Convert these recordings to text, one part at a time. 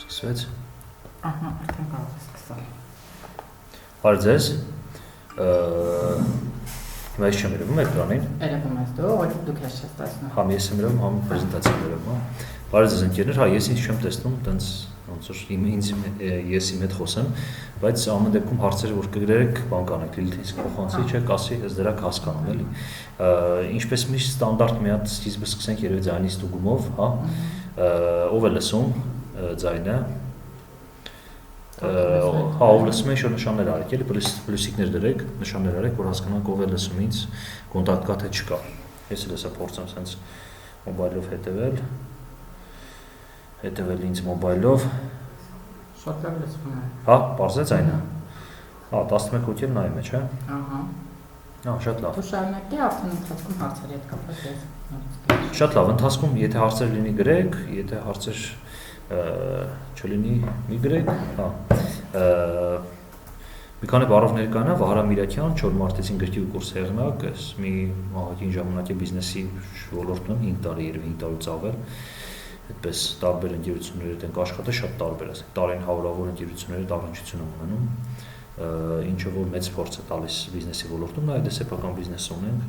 Սկսվեց։ Ահա, արդեն կարող է սկսել։ Բարև ձեզ։ Հիմա ես չեմ երևում էկրանին։ Երևում ես դու, ոչ դուք ես չես տեսնում։ Համ ես եմ երևում, համ պրեզենտացիան երևում, հա։ Բարև ձեզ ընկերներ, հա, ես ինձ չեմ տեսնում, տենց ոնց որ ես իմ հետ խոսեմ, բայց ամեն դեպքում հարցերը որ կգրեք, բան կանեք, Լիլիթից փոխանցի, չէ, կասի, ես դրանք հասկանում էլի։ Ինչպես միշտ ստանդարտ մի հատ սկիզբը սկսենք երևի ձայնից ստուգումով, հա։ Ով է լսում ձայնը։ Հա, ով լսում է, շո նշաններ արեք, էլի պլյուսիկներ դրեք, նշաններ արեք, որ հասկանանք ով է լսում ինձ, կոնտակտ կա թե չկա։ Ես էլ հեսա փորձեմ սենց մոբայլով հետևել ինձ մոբայլով։ Շատ լավ լսվում է։ Հա, պարզեց այնը։ Հա, 11 հոգի նայում է, չէ։ Ահա։ Հա, շատ լավ։ Դու շարունակի արդեն ընթացքում հարցերի հետ կապված ես։ Շատ լավ, ընթացքում եթե հարցեր լինի գրեք, եթե հարցեր չլինի մի գրեք, հա։ Մի քանի բառով ներկայանա Վահրամ Միրաքյան, 4 մարտեցին գրքի ու կուրսի հեղինակ, ես մի ահագին ժամանակ է բիզնեսի ոլորտում 5 տարի երևի 5 տարուց ավել։ Այդպես տարբեր ընկերությունների հետ ենք աշխատել, շատ տարբեր, ասենք տարին հարյուրավոր ընկերությունների հետ առնչություն ունենում, ինչը որ մեծ փորձ է տալիս բիզնեսի ոլորտում, նաև դեսեփական բիզնես ունենք,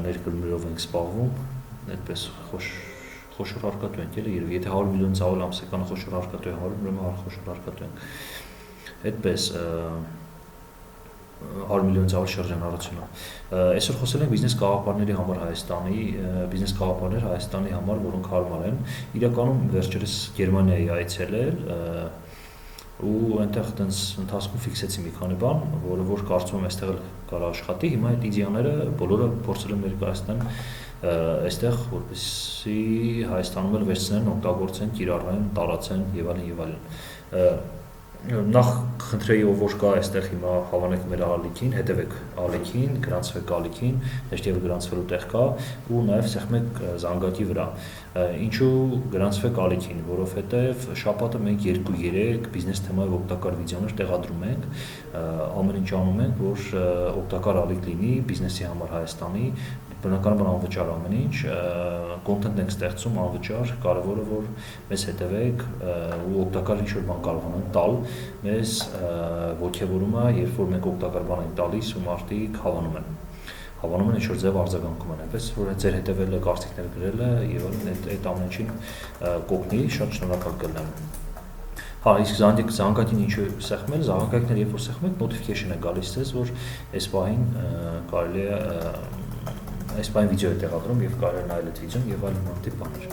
ներկրումներով ենք զբաղվում, այդպես խոշոր արկատու ենք, էլի, երևի եթե 100 միլիոն ծավալ ամսեկանը խոշոր արկատու է հարում, ուրեմն խոշոր արկատու ենք։ Այդպես 100 միլիոն ծավալ շրջանառությունը։ Այսօր խոսել ենք բիզնես գաղափարների համար Հայաստանի, բիզնես գաղափարներ Հայաստանի համար, որոնք հարմար են։ Իրականում վերջերս Գերմանիայի այցելել ու այնտեղ տենց ընթացքում ֆիքսեցի մի քանի բան, որը որ կարծում եմ այստեղ կարող աշխատի, հիմա այդ իդեաները բոլորը փորձել եմ ներկայացնել այստեղ, որպեսզի Հայաստանում էլ վերցնեն, օգտագործեն, կիրառեն, տարածեն եւ այլն եւ այլն։ Նախ խնդրեի ով որ կա այստեղ հիմա հավանեք մեր ալիքին, հետևեք ալիքին, գրանցվեք ալիքին, ներքև գրանցվելու տեղ կա ու նաև սեղմեք զանգակի վրա։ Ինչու գրանցվեք ալիքին, որովհետև շաբաթը մենք 2-3 բիզնես թեմայով օգտակար վիդեոներ տեղադրում ենք, ամեն ինչ անում ենք, որ օգտակար ալիք լինի բիզնեսի համար Հայաստանի, բնականաբար անվճար ամեն ինչ, կոնտենտ ենք ստեղծում անվճար, կարևորը որ մեզ հետևեք ու օգտակար ինչ-որ բան կարողանանք տալ, մեզ ոգևորում է, երբ որ մենք օգտակար բան ենք տալիս ու մարդիկ հավանում են ինչ-որ ձև արձագանքում են, այնպես որ ձեր հետևելը, կարծիքներ գրելը եւ այդ ամեն ինչին կօգնի, շատ շնորհակալ կլինեմ։ Հա, իսկ զանգակին ինչու սեղմել, զանգակներ երբ որ սեղմեք, notification է գալիս ձեզ, որ այս պահին կարելի է այս բան վիդեո է տեղադրում եւ կարելի է նայել այդ վիդեոն եւ այլ նման բաներ։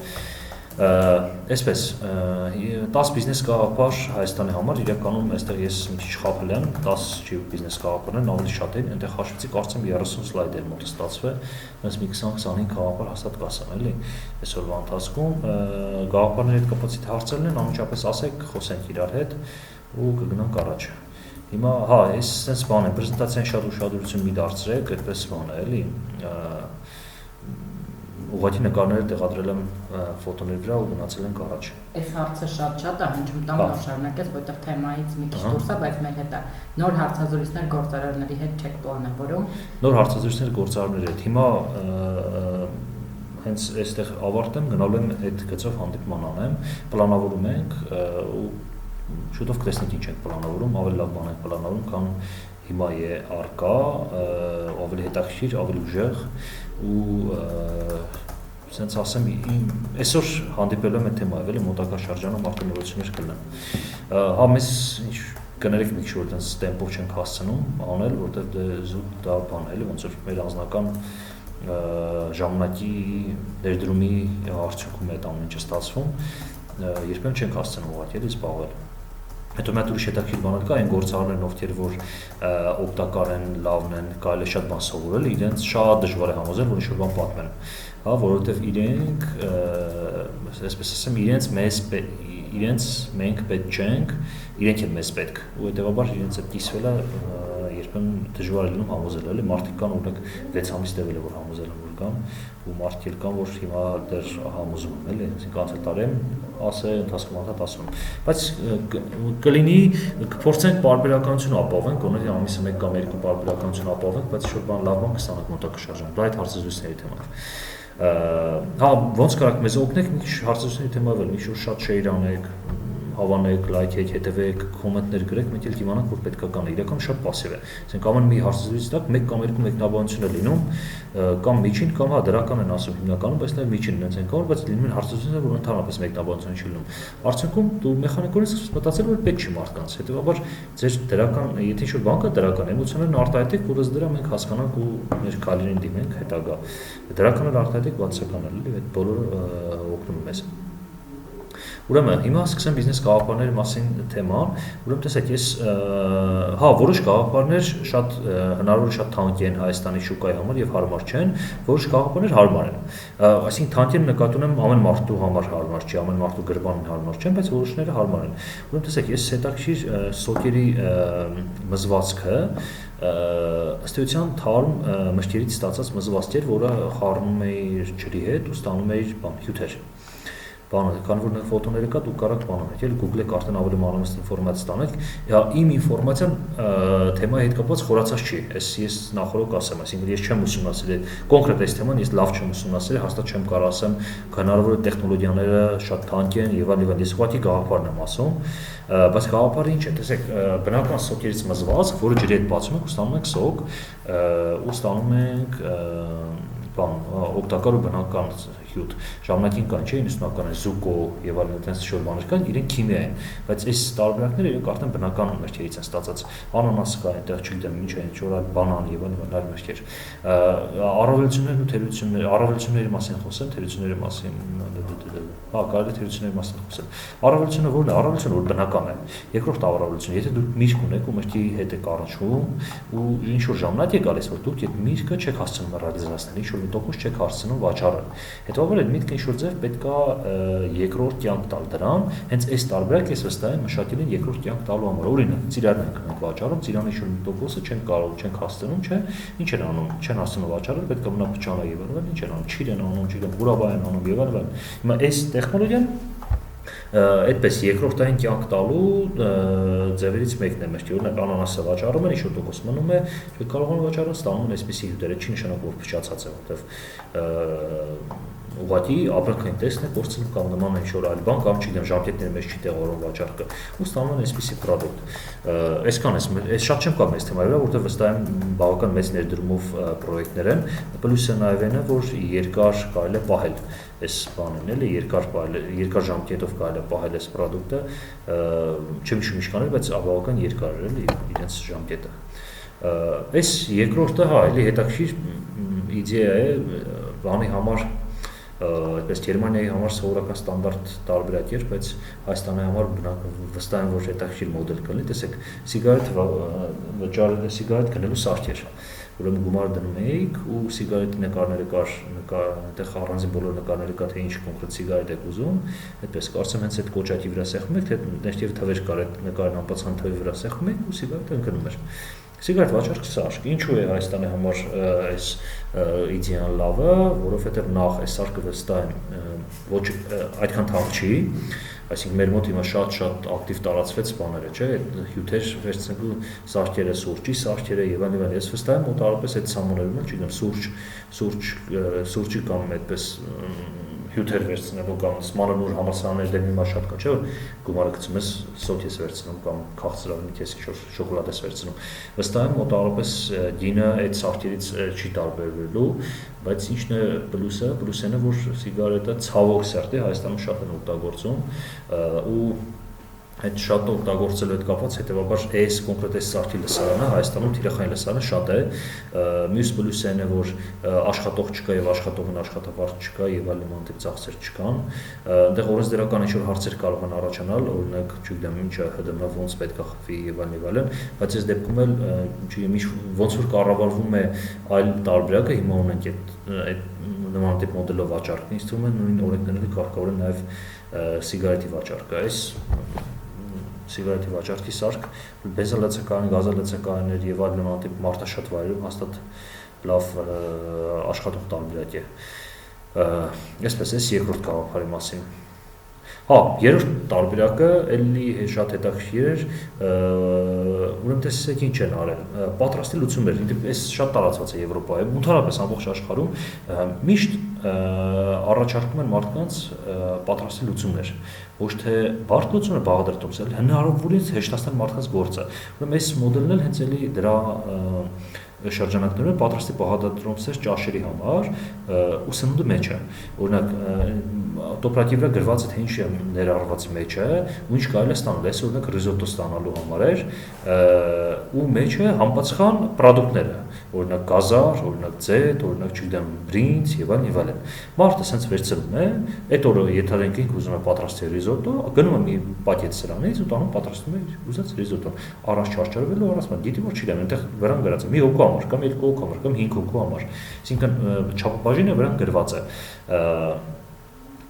Այսպես 10 բիզնես գաղափար Հայաստանի համար, իրականում այստեղ ես մի քիչ խաբել եմ, 10 չի բիզնես գաղափարներն ավելի շատ են, այնտեղ հաշվեցի կարծեմ 30 սլայդ էր մոտ ստացվել, հենց մի 20-25 գաղափար հաստատ կասեմ, էլի, այսօրվա ընթացքում գաղափարների հետ կապված եթե հարցեր են, անմիջապես ասեք, խոսենք իրար հետ ու կգնանք առաջ։ Հիմա, հա, այս sense բան է, պրեզենտացիան շատ ուշադրություն մի դարձրեք, այդպես բան է, էլի, ուղղակի նկարները տեղադրել եմ ֆոտոների վրա ու գնացել ենք առաջ։ Այս հարցը շատ է, հնչում տամ նոր շարունակես, որտեղ թեմայից մի քիչ դուրս է, բայց մեր հետ է։ Նոր հարցազրույցներ գործարարների հետ չեք պլանավորում։ Նոր հարցազրույցներ գործարարների հետ։ Հիմա հենց այստեղ ավարտեմ, գնալու եմ այդ գծով հանդիպման անեմ, պլանավորում ենք ու շուտով կտեսնենք ինչ ենք պլանավորում, ավելի լավ բան ենք պլանավորում, քան հիմա է արկա, ավելի հետաքրքիր, ավելի ուժեղ ու սենց ասեմ, այսօր հանդիպելու եմ այդ թեմայով, էլի մոտակա շրջանում արդեն նորություններ կլինեն։ Հա, մեզ կներեք մի քիչ որ տենց տեմպով չենք հասցնում անել, որովհետև զուտ դա բան է, էլի ոնց որ մեր անձնական ժամանակի ներդրումի արդյունքում է այդ ամեն ինչը ստացվում, երբեմն չենք հասցնում ուղղակի էլի զբաղվել։ Հետո մի հատ ուրիշ հետաքրքիր բան կա, այն գործարարներն ովքեր որ օգտակար են, լավն են, կարելի է շատ բան սովորել, իրենց շատ դժվար է համոզել, որ ինչ-որ բան պատմեն, հա, որովհետև իրենք, այսպես ասեմ, իրենց մենք պետք չենք, իրենք են մեզ պետք, ու հետևաբար իրենց այդ կիսվելը երբեմն դժվար է լինում համոզել, էլի մարդիկ կան, օրինակ 6 ամիս տևել է որ համոզել են որ կան, ու մարդիկ կան, որ հիմա դեռ համոզում են, էլի, այսինքն անցել տարեմ ասե ընթացքում անդադ ասում, բայց կլինի կփորձենք պարբերականություն ապահովենք, օրինակ ամիսը 1 կամ 2 պարբերականություն ապահովենք, բայց ինչ-որ բան լավ բան կստանանք մոտակա շրջանում, դա այդ հարցազրույցների թեման։ Հա, ոնց կարաք մեզ օգնեք մի հարցազրույցների թեմայով էլ, մի շուտ շատ շեյր անեք, հավանեք, լայքեք, հետևեք, կոմենտներ գրեք, մենք էլ կիմանանք, որ պետք է կան, իրական շատ пассив է։ Ասենք ամեն մի հարցազրույցի տակ մեկ կամ երկու մեկնաբանություն է լինում, կամ միջին կամ հա դրական են ասում հիմնականում, բայց նաև միջինն են ցանկանում, բայց լինում են հարցազրույցներ, որ ընդհանրապես մեկնաբանություն չի լինում։ Արդյունքում դու մեխանիկորեն սկսես մտածել, որ պետք չի մարդկանց, հետեւաբար ձեր դրական, եթե ինչ-որ բան կա դրական, էմոցիաներն արտահայտեք, որ ըստ դրա մենք հասկանանք ու մեր քայլերին դիմենք հետագա։ Դրականն արտահայտեք բացական է, էլի, այդ բոլորը օգնում է մեզ։ Ուրեմն հիմա սկսեմ բիզնես գաղափարների մասին թեման, ուրեմն տեսեք, ես հա որոշ գաղափարներ շատ հնարավոր շատ թանկ են Հայաստանի շուկայի համար եւ հարմար չեն, որոշ գաղափարներ հարմար են։ Այսինքն թանկերը նկատի ունեմ ամեն մարդու համար հարմար չի, ամեն մարդու գրպանին հարմար չեն, բայց որոշները հարմար են։ Ուրեմն տեսեք, ես հետաքրիր սոկերի մզվածքը ըստ էության թարմ մրգերից ստացած մզվածք էր, որը խառնում էի ջրի հետ ու ստանում էի հյութեր։ Բանը, քանի որ նեղ ֆոտոները կա, դուք կարող եք բանանեք, էլի Google-եք արդեն ավելի մանրամասն ինֆորմացիա ստանաք։ Հա իմ ինֆորմացիան թեմայի հետ կապված խորացած չի։ Ես նախորդ ասեմ, այսինքն ես չեմ ուսումնասիրել կոնկրետ այս թեման, ես լավ չեմ ուսումնասիրել, հաստատ չեմ կարող ասեմ, հնարավոր է տեխնոլոգիաները շատ թանկ են եւ այլն, ես ուղղակի գաղափարն եմ ասում։ Բայց գաղափարը ինչ է, տեսեք, բնական սոկերից մզվածք, որը ջրի հետ բացում եք, ու ստանում եք սոկ, ու ստանում եք բան օգտակար ու բնական հյութ ժամանակին կան չէ 90-ական զուկո եւ այլն այդպես շոր բաներ կան իրենք քիմիա են բայց այս տարբերակները իրենք արդեն բնական մրգերից են ստացած անանաս կա այնտեղ չգիտեմ ինչ է ինչ որ բանան եւ այլ մրգեր առավելություններն ու թերությունները առավելությունների մասին խոսեմ թերությունների մասին հա կարելի թերությունների մասին խոսել առավելությունը որն է առավելությունը որ բնական է երկրորդ առավելությունը եթե դուք միրգ ունեք ու մրգի հետ եք առնչվում ու ինչ որ ժամանակ է գալիս որ դուք այդ միրգը չեք հասցնում ռեալիզացնել ինչ որ տոկոս չեք հասցնում վաճառել հետո այդ միտքը ինչ որ ձև պետքա երկրորդ կյանք տալ դրան հենց այս տարբերակը ես վստահ եմ մշակել են երկրորդ կյանք տալու համար օրինակ ծիրան ենք վաճառում ծիրանի ինչ որ տոկոսը չեն կարող չեն հասցնում չէ ինչ են անում չեն հասցնում վաճառել պետքա մնա փչանա եւ այլն ինչ են անում չիր են անում չգիտեմ ուրաբա են անում եւ այլն հիմա այս տեխնոլոգիան այդպես երկրորդային կյանք տալու ձևերից մեկն է մշտի օրինակ անանասը վաճառում են ինչ-որ տոկոս մնում է կարող են վաճառել ստանում են այսպիսի հյութեր չի նշանակում որ փչացած է որտեվ ուղղակի ապրանքային տեսն է կորցնում կամ նման ինչ-որ այլ բան կամ չգիտեմ ժամկետների մեջ չի տեղավորում վաճառքը ու ստանում են այսպիսի պրոդուկտ այսքան էս շատ չեմ կարող այս թեմայի վրա որտեվ վստահ եմ բավական մեծ ներդրումով պրոյեկտներ են պլյուսը նաև այն է որ երկար կարելի է պահել այս բանն էլի երկար ժամկետով կարելի է պահել այս պրոդուկտը չեմ հիշում ինչքան է բայց բավական երկար է էլի իրենց ժամկետը այս երկրորդը հա էլի հետաքրքիր իդեա է բանի համար այդպես Գերմանիայի համար սովորական ստանդարտ տարբերակ էր, բայց Հայաստանի համար վստահ եմ որ հետաքրքիր մոդել կլինի, տեսեք, սիգարետ գնելու սարք էր, ուրեմն գումար դնում էիք ու սիգարետի նկարները կար, այնտեղ առանձին բոլոր նկարները կա թե ինչ կոնկրետ սիգարետ եք ուզում, այդպես կարծեմ հենց այդ կոճակի վրա սեղմում եք, թե ներքև թվեր կար այդ նկարն անպացան թվի վրա սեղմում եք ու սիգարետը ընկնում էր։ Սիգարետ վաճառք սարք, ինչու է Հայաստանի համար այս իդեան լավը, որովհետև նախ այս սարքը վստահ եմ ոչ այդքան թանկ չի, այսինքն մեր մոտ հիմա շատ ակտիվ տարածվեց բաները, չէ, հյութեր վերցնելու սարքերը, սուրճի սարքերը եւ այլն, ես վստահ եմ մոտավորապես այդ սամոներում էլ չգիտեմ սուրճի կամ այդպես հյութեր վերցնելու կամ մանրնուր համալսարանների դեմ հիմա շատ կա, չէ՞ որ գումարը գցում ես սոթ ես վերցնում կամ քաղցրավի մի քիչ շոկոլադ ես վերցնում։ Վստահ եմ մոտավորապես գինը այդ սարքերից չի տարբերվելու, բայց ինչն է պլյուսը, որ սիգարետը ցավոք սերտի Հայաստանում շատ են օգտագործում ու այդ շատ օգտագործելու հետ կապված հետեւաբար այս կոնկրետ այս սարքի լսարանը Հայաստանում թիրախային լսարանը շատ է մյուս պլյուսը այն է որ աշխատող չկա եւ աշխատողին աշխատավարձ չկա եւ այլ նման տիպ ծախսեր չկան այնտեղ օրենսդրական ինչ-որ հարցեր կարող են առաջանալ օրինակ չգիտեմ ինչը ՀԴՄ ոնց պետք է խփի եւ այլն բայց այս դեպքում էլ չգիտեմ ոնց որ կառավարվում է այլ տարբերակը հիմա ունենք այդ նման տիպ մոդելով վաճառքն ինձ թվում է նույն օրենքներով կարգավորեն նաեւ սիգարետի վաճառքը այս սիգարետի վաճառքի սարք, բենզինալցակայան, գազալցակայաններ եւ այլ նման տիպ մարդաշատ վայրերում հաստատ լավ աշխատող տարբերակ է։ Այսպես էս երկրորդ գաղափարի մասին։ Հա, երրորդ տարբերակը էլի շատ հետաքրքիր էր, ուրեմն տեսեք ինչ են արել, պատրաստի լուծումներ, այս շատ տարածված է Եվրոպայում, ընդհանրապես ամբողջ աշխարհում միշտ առաջարկում են մարդկանց պատրաստի լուծումներ, ոչ թե բարդ լուծումներ բաղադրատոմսեր, հնարավորինս հեշտացնել մարդկանց գործը, ուրեմն այս մոդելն էլ հենց էլի դրա շրջանակներում պատրաստի բաղադրատոմսեր ճաշերի համար ու սննդի մեջ է, օրինակ տոպրակի վրա գրված է թե ինչ է ներառված մեջը ու ինչ կարելի է ստանալ, այս օրինակ ռիզոտո ստանալու համար էր ու մեջը համապատասխան պրոդուկտները, օրինակ գազար, օրինակ ձեթ, օրինակ չգիտեմ բրինձ եւ այլն։ Մարդը սենց վերցնում է, այդ օրը եթե ինքն ուզում է պատրաստել ռիզոտո, գնում է մի պակետ սրանից ու տանում պատրաստում է ուզած ռիզոտոն, առանց չարչարվելու, առանց բան, գիտի որ չի դեմ, այնտեղ վրան գրած է մի հոգու համար կամ երկու հոգու համար կամ 5 հոգու համար, այսինքն չափաբաժինը վրան գրված է։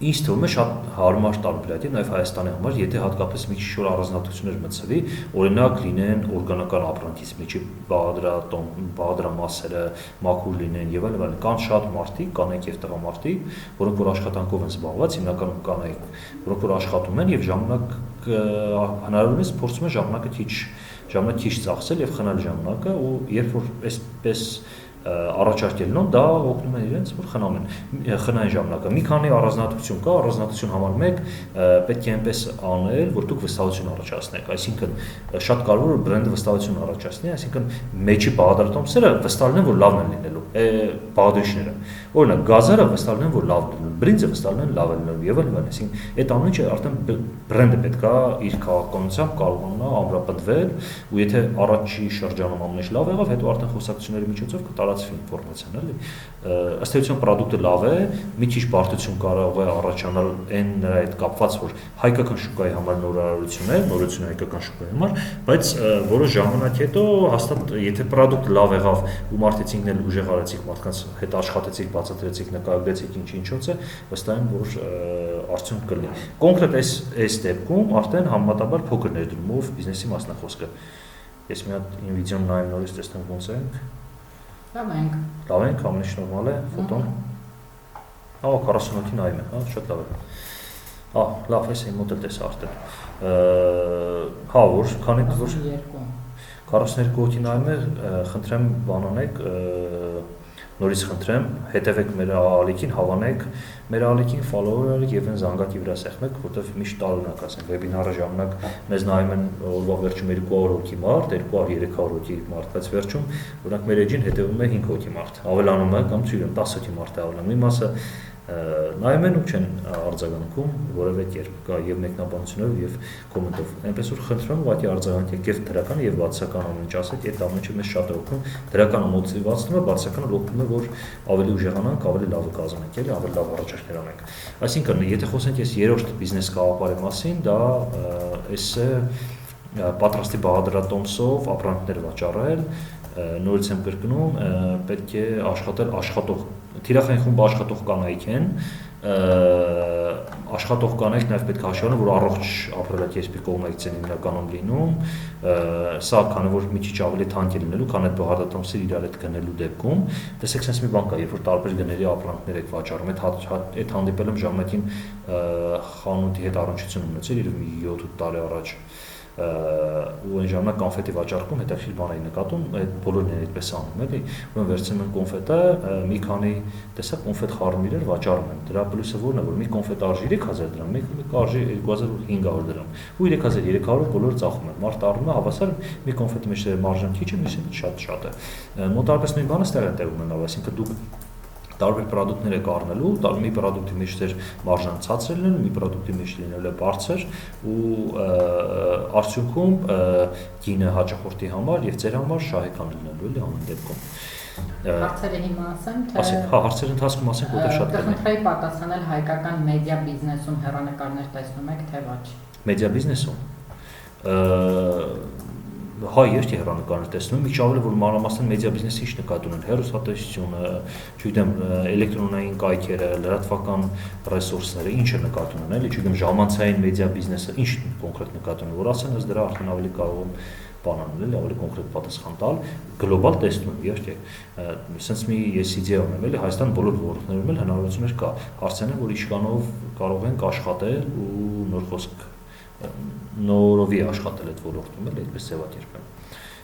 Ինձ թվում է շատ հարմար տարբերակ է նաև Հայաստանի համար, եթե հատկապես մի քիչ առանձնահատկություններ մտցվի, օրինակ լինեն օրգանական ապրանքից միջի բաղադրամասերը, մաքուր լինեն եւ այլն, կան շատ մարդիկ, կանայք եւ տղամարդիկ, որոնք որ աշխատանքով են զբաղված, հիմնականում կանայք, որոնք որ աշխատում են եւ ժամանակ հնարավորինս փորձում են ժամանակ քիչ ծախսել եւ խնալ ժամանակը ու երբ որ այսպես առաջարկելն դա օգնում է իրենց որ խնային ժամանակը մի քանի առանձնահատկություն կա առանձնահատկություն համար 1 պետք է այնպես անել որ դուք վստահություն առաջացնեք այսինքն շատ կարևոր է որ բրենդը վստահություն առաջացնի այսինքն մեջի բաղադրատոմսերը վստահ լինեն որ լավն են լինելու բաղադրիչները օրինակ գազերը վստահ լինեն որ լավն են բրինձը վստահ լինեն լավ են լինելու եւ այլն այսինքն այդ ամենը արդեն բրենդը պետք է իր քաղաքականությամբ կարողանա ամրապնդվել ու եթե առաջի շրջանում ամեն ինչ լավ եղավ հետո արդեն խոսակցությունների միջոցով կտարածվի ինֆորմացիան էլի ըստ էության պրոդուկտը լավ է մի քիչ բարդություն կարող է առաջանալ այն նրա հետ կապված որ հայկական շուկայի համար նորարարություն է նորություն հայկական շուկայի համար բայց որոշ ժամանակ հետո հաստատ եթե պրոդուկտը լավ եղավ ու մարդեցինքն էլ ուժեղ արեցիք մարդկանց հետ աշխատեցիք բացատրեցիք նկարագրեցիք ինչոց է վստահ եմ որ արդյունք կլինի կոնկրետ այս դեպքում արդեն համեմատաբար փոքր ներդրումով բիզնեսի մասն է խոսքը ես մի հատ վիդեոն նայեմ նորից տեսնեմ ոնց է Լավ ենք, ամեն ինչ նորմալ է, ֆոտոն։ Հա, 48-ին նայում եմ, հա, շատ լավ է։ Հա, լավ, ես իմ մոտ էլ տեսա արդեն։ Հա, որ քանի որ 42 հոգի նայում է, խնդրեմ բան անեք, նորից խնդրեմ, հետևեք մեր ալիքին, հավանեք մեր ալիքին, follower արեք եւ այն զանգակի վրա սեղմեք, որտեղ միշտ տարօրինակ ասենք, վեբինարը ժամանակ մեզ նայում են օրվա վերջում 200 հոգի մարդ, 200-300 հոգի մարդ, բայց վերջում օրինակ մեր էջին հետևում է 5 հոգի մարդ, ավելանում է կամ ցույց 10 հոգի մարդ է ավելանում, մի մասը նայում են ու չեն արձագանքում որևէ կերպ կա եւ մեկնաբանությունով եւ կոմենտով այնպես որ խնդրում ուղղակի արձագանքեք եւ դրական եւ բացական ամեն ինչ ասեք այդ ամեն ինչը մեզ շատ է օգնում դրականը մոտիվացնում է բացականը օգնում է որ ավելի ուժեղանանք ավելի լավ կազմենք էլի ավելի լավ առաջարկներ անենք այսինքն եթե խոսենք այս երրորդ բիզնես գաղափարի մասին դա էս է պատրաստի բաղադրատոմսով ապրանքներ վաճառել նորից եմ կրկնում պետք է աշխատել աշխատող Թիրախային խումբը աշխատող կանայք են, աշխատող կանայք նաև պետք է հաշվառեն, որ առողջ ապրելակերպի կողմնակից են հիմնականում լինում, սա քանի որ մի քիչ ավելի թանկ է լինելու, քան այդ բաղադրատոմսերը իրար հետ գնելու դեպքում, տեսեք sense մի բան կա, երբ որ տարբեր գների ապրանքներ եք վաճառում, այդ հանդիպել եմ ժամանակին խանութի հետ առնչություն ունեցել, երբ մի 7-8 տարի առաջ ու այն ժամանակ կոնֆետի վաճառքում հետաքրքիր բան էի նկատում, այդ բոլորն են այդպես անում, էլի, ուրեմն վերցնում են կոնֆետը, մի քանի տեսակ կոնֆետ հարմիրեր վաճառում են։ Դրա պլյուսը որն է, որ մի կոնֆետ արժի 3000 դրամ, մեկը արժի 2500 դրամ։ Ու 3300-ը բոլորը ծախում են։ Մարդ առնում է հավասար մի կոնֆետի մեջ մարժան քիչ է, մյուսը շատ է։ Մոտավորապես նույն բանը ստեղ է տեղում ունենալու, այսինքն դուք տարբեր պրոդուկտներ եք առնելու, մի պրոդուկտի մեջ դեր մարժան ցածր լինելու, մի պրոդուկտի մեջ լինելու է բարձր ու արդյունքում գինը հաճախորդի համար եւ ձեր համար շահեկան լինելու էլի ամեն դեպքում։ Հարցերը հիմա ասեմ, թե հա, հարցերի ընթացքում ասենք, որտեղ շատ կլինի։ Կխնդրեի պատասխանել հայկական մեդիա բիզնեսում հեռանկարներ տեսնում եք, թե ոչ։ Մեդիա բիզնեսում Հա, երկի հեռանկարներ տեսնում, մի ավելի որ մանրամասն մեդիա բիզնեսի ինչ նկատի ունեն, հեռուստատեսությունը, չգիտեմ, էլեկտրոնային կայքերը, լրատվական ռեսուրսները, ինչ է նկատի ունեն, էլի, չգիտեմ, ժամանցային մեդիա բիզնեսը, ինչ կոնկրետ նկատի ունեն, որ ասեն, ըստ դրա արդեն ավելի կարող են բան անել, ավելի կոնկրետ պատասխան տալ, գլոբալ տեսնում, երկի, sense մի ես իդեա ունեմ, էլի, Հայաստան բոլոր ոլորտներում էլ հնարավորություններ կա, հարցն է, որ ինչքանով կարող ենք աշխատել ու նոր խոսք նորովի աշխատել այդ ոլորտում էլ այդպես ձևակերպել։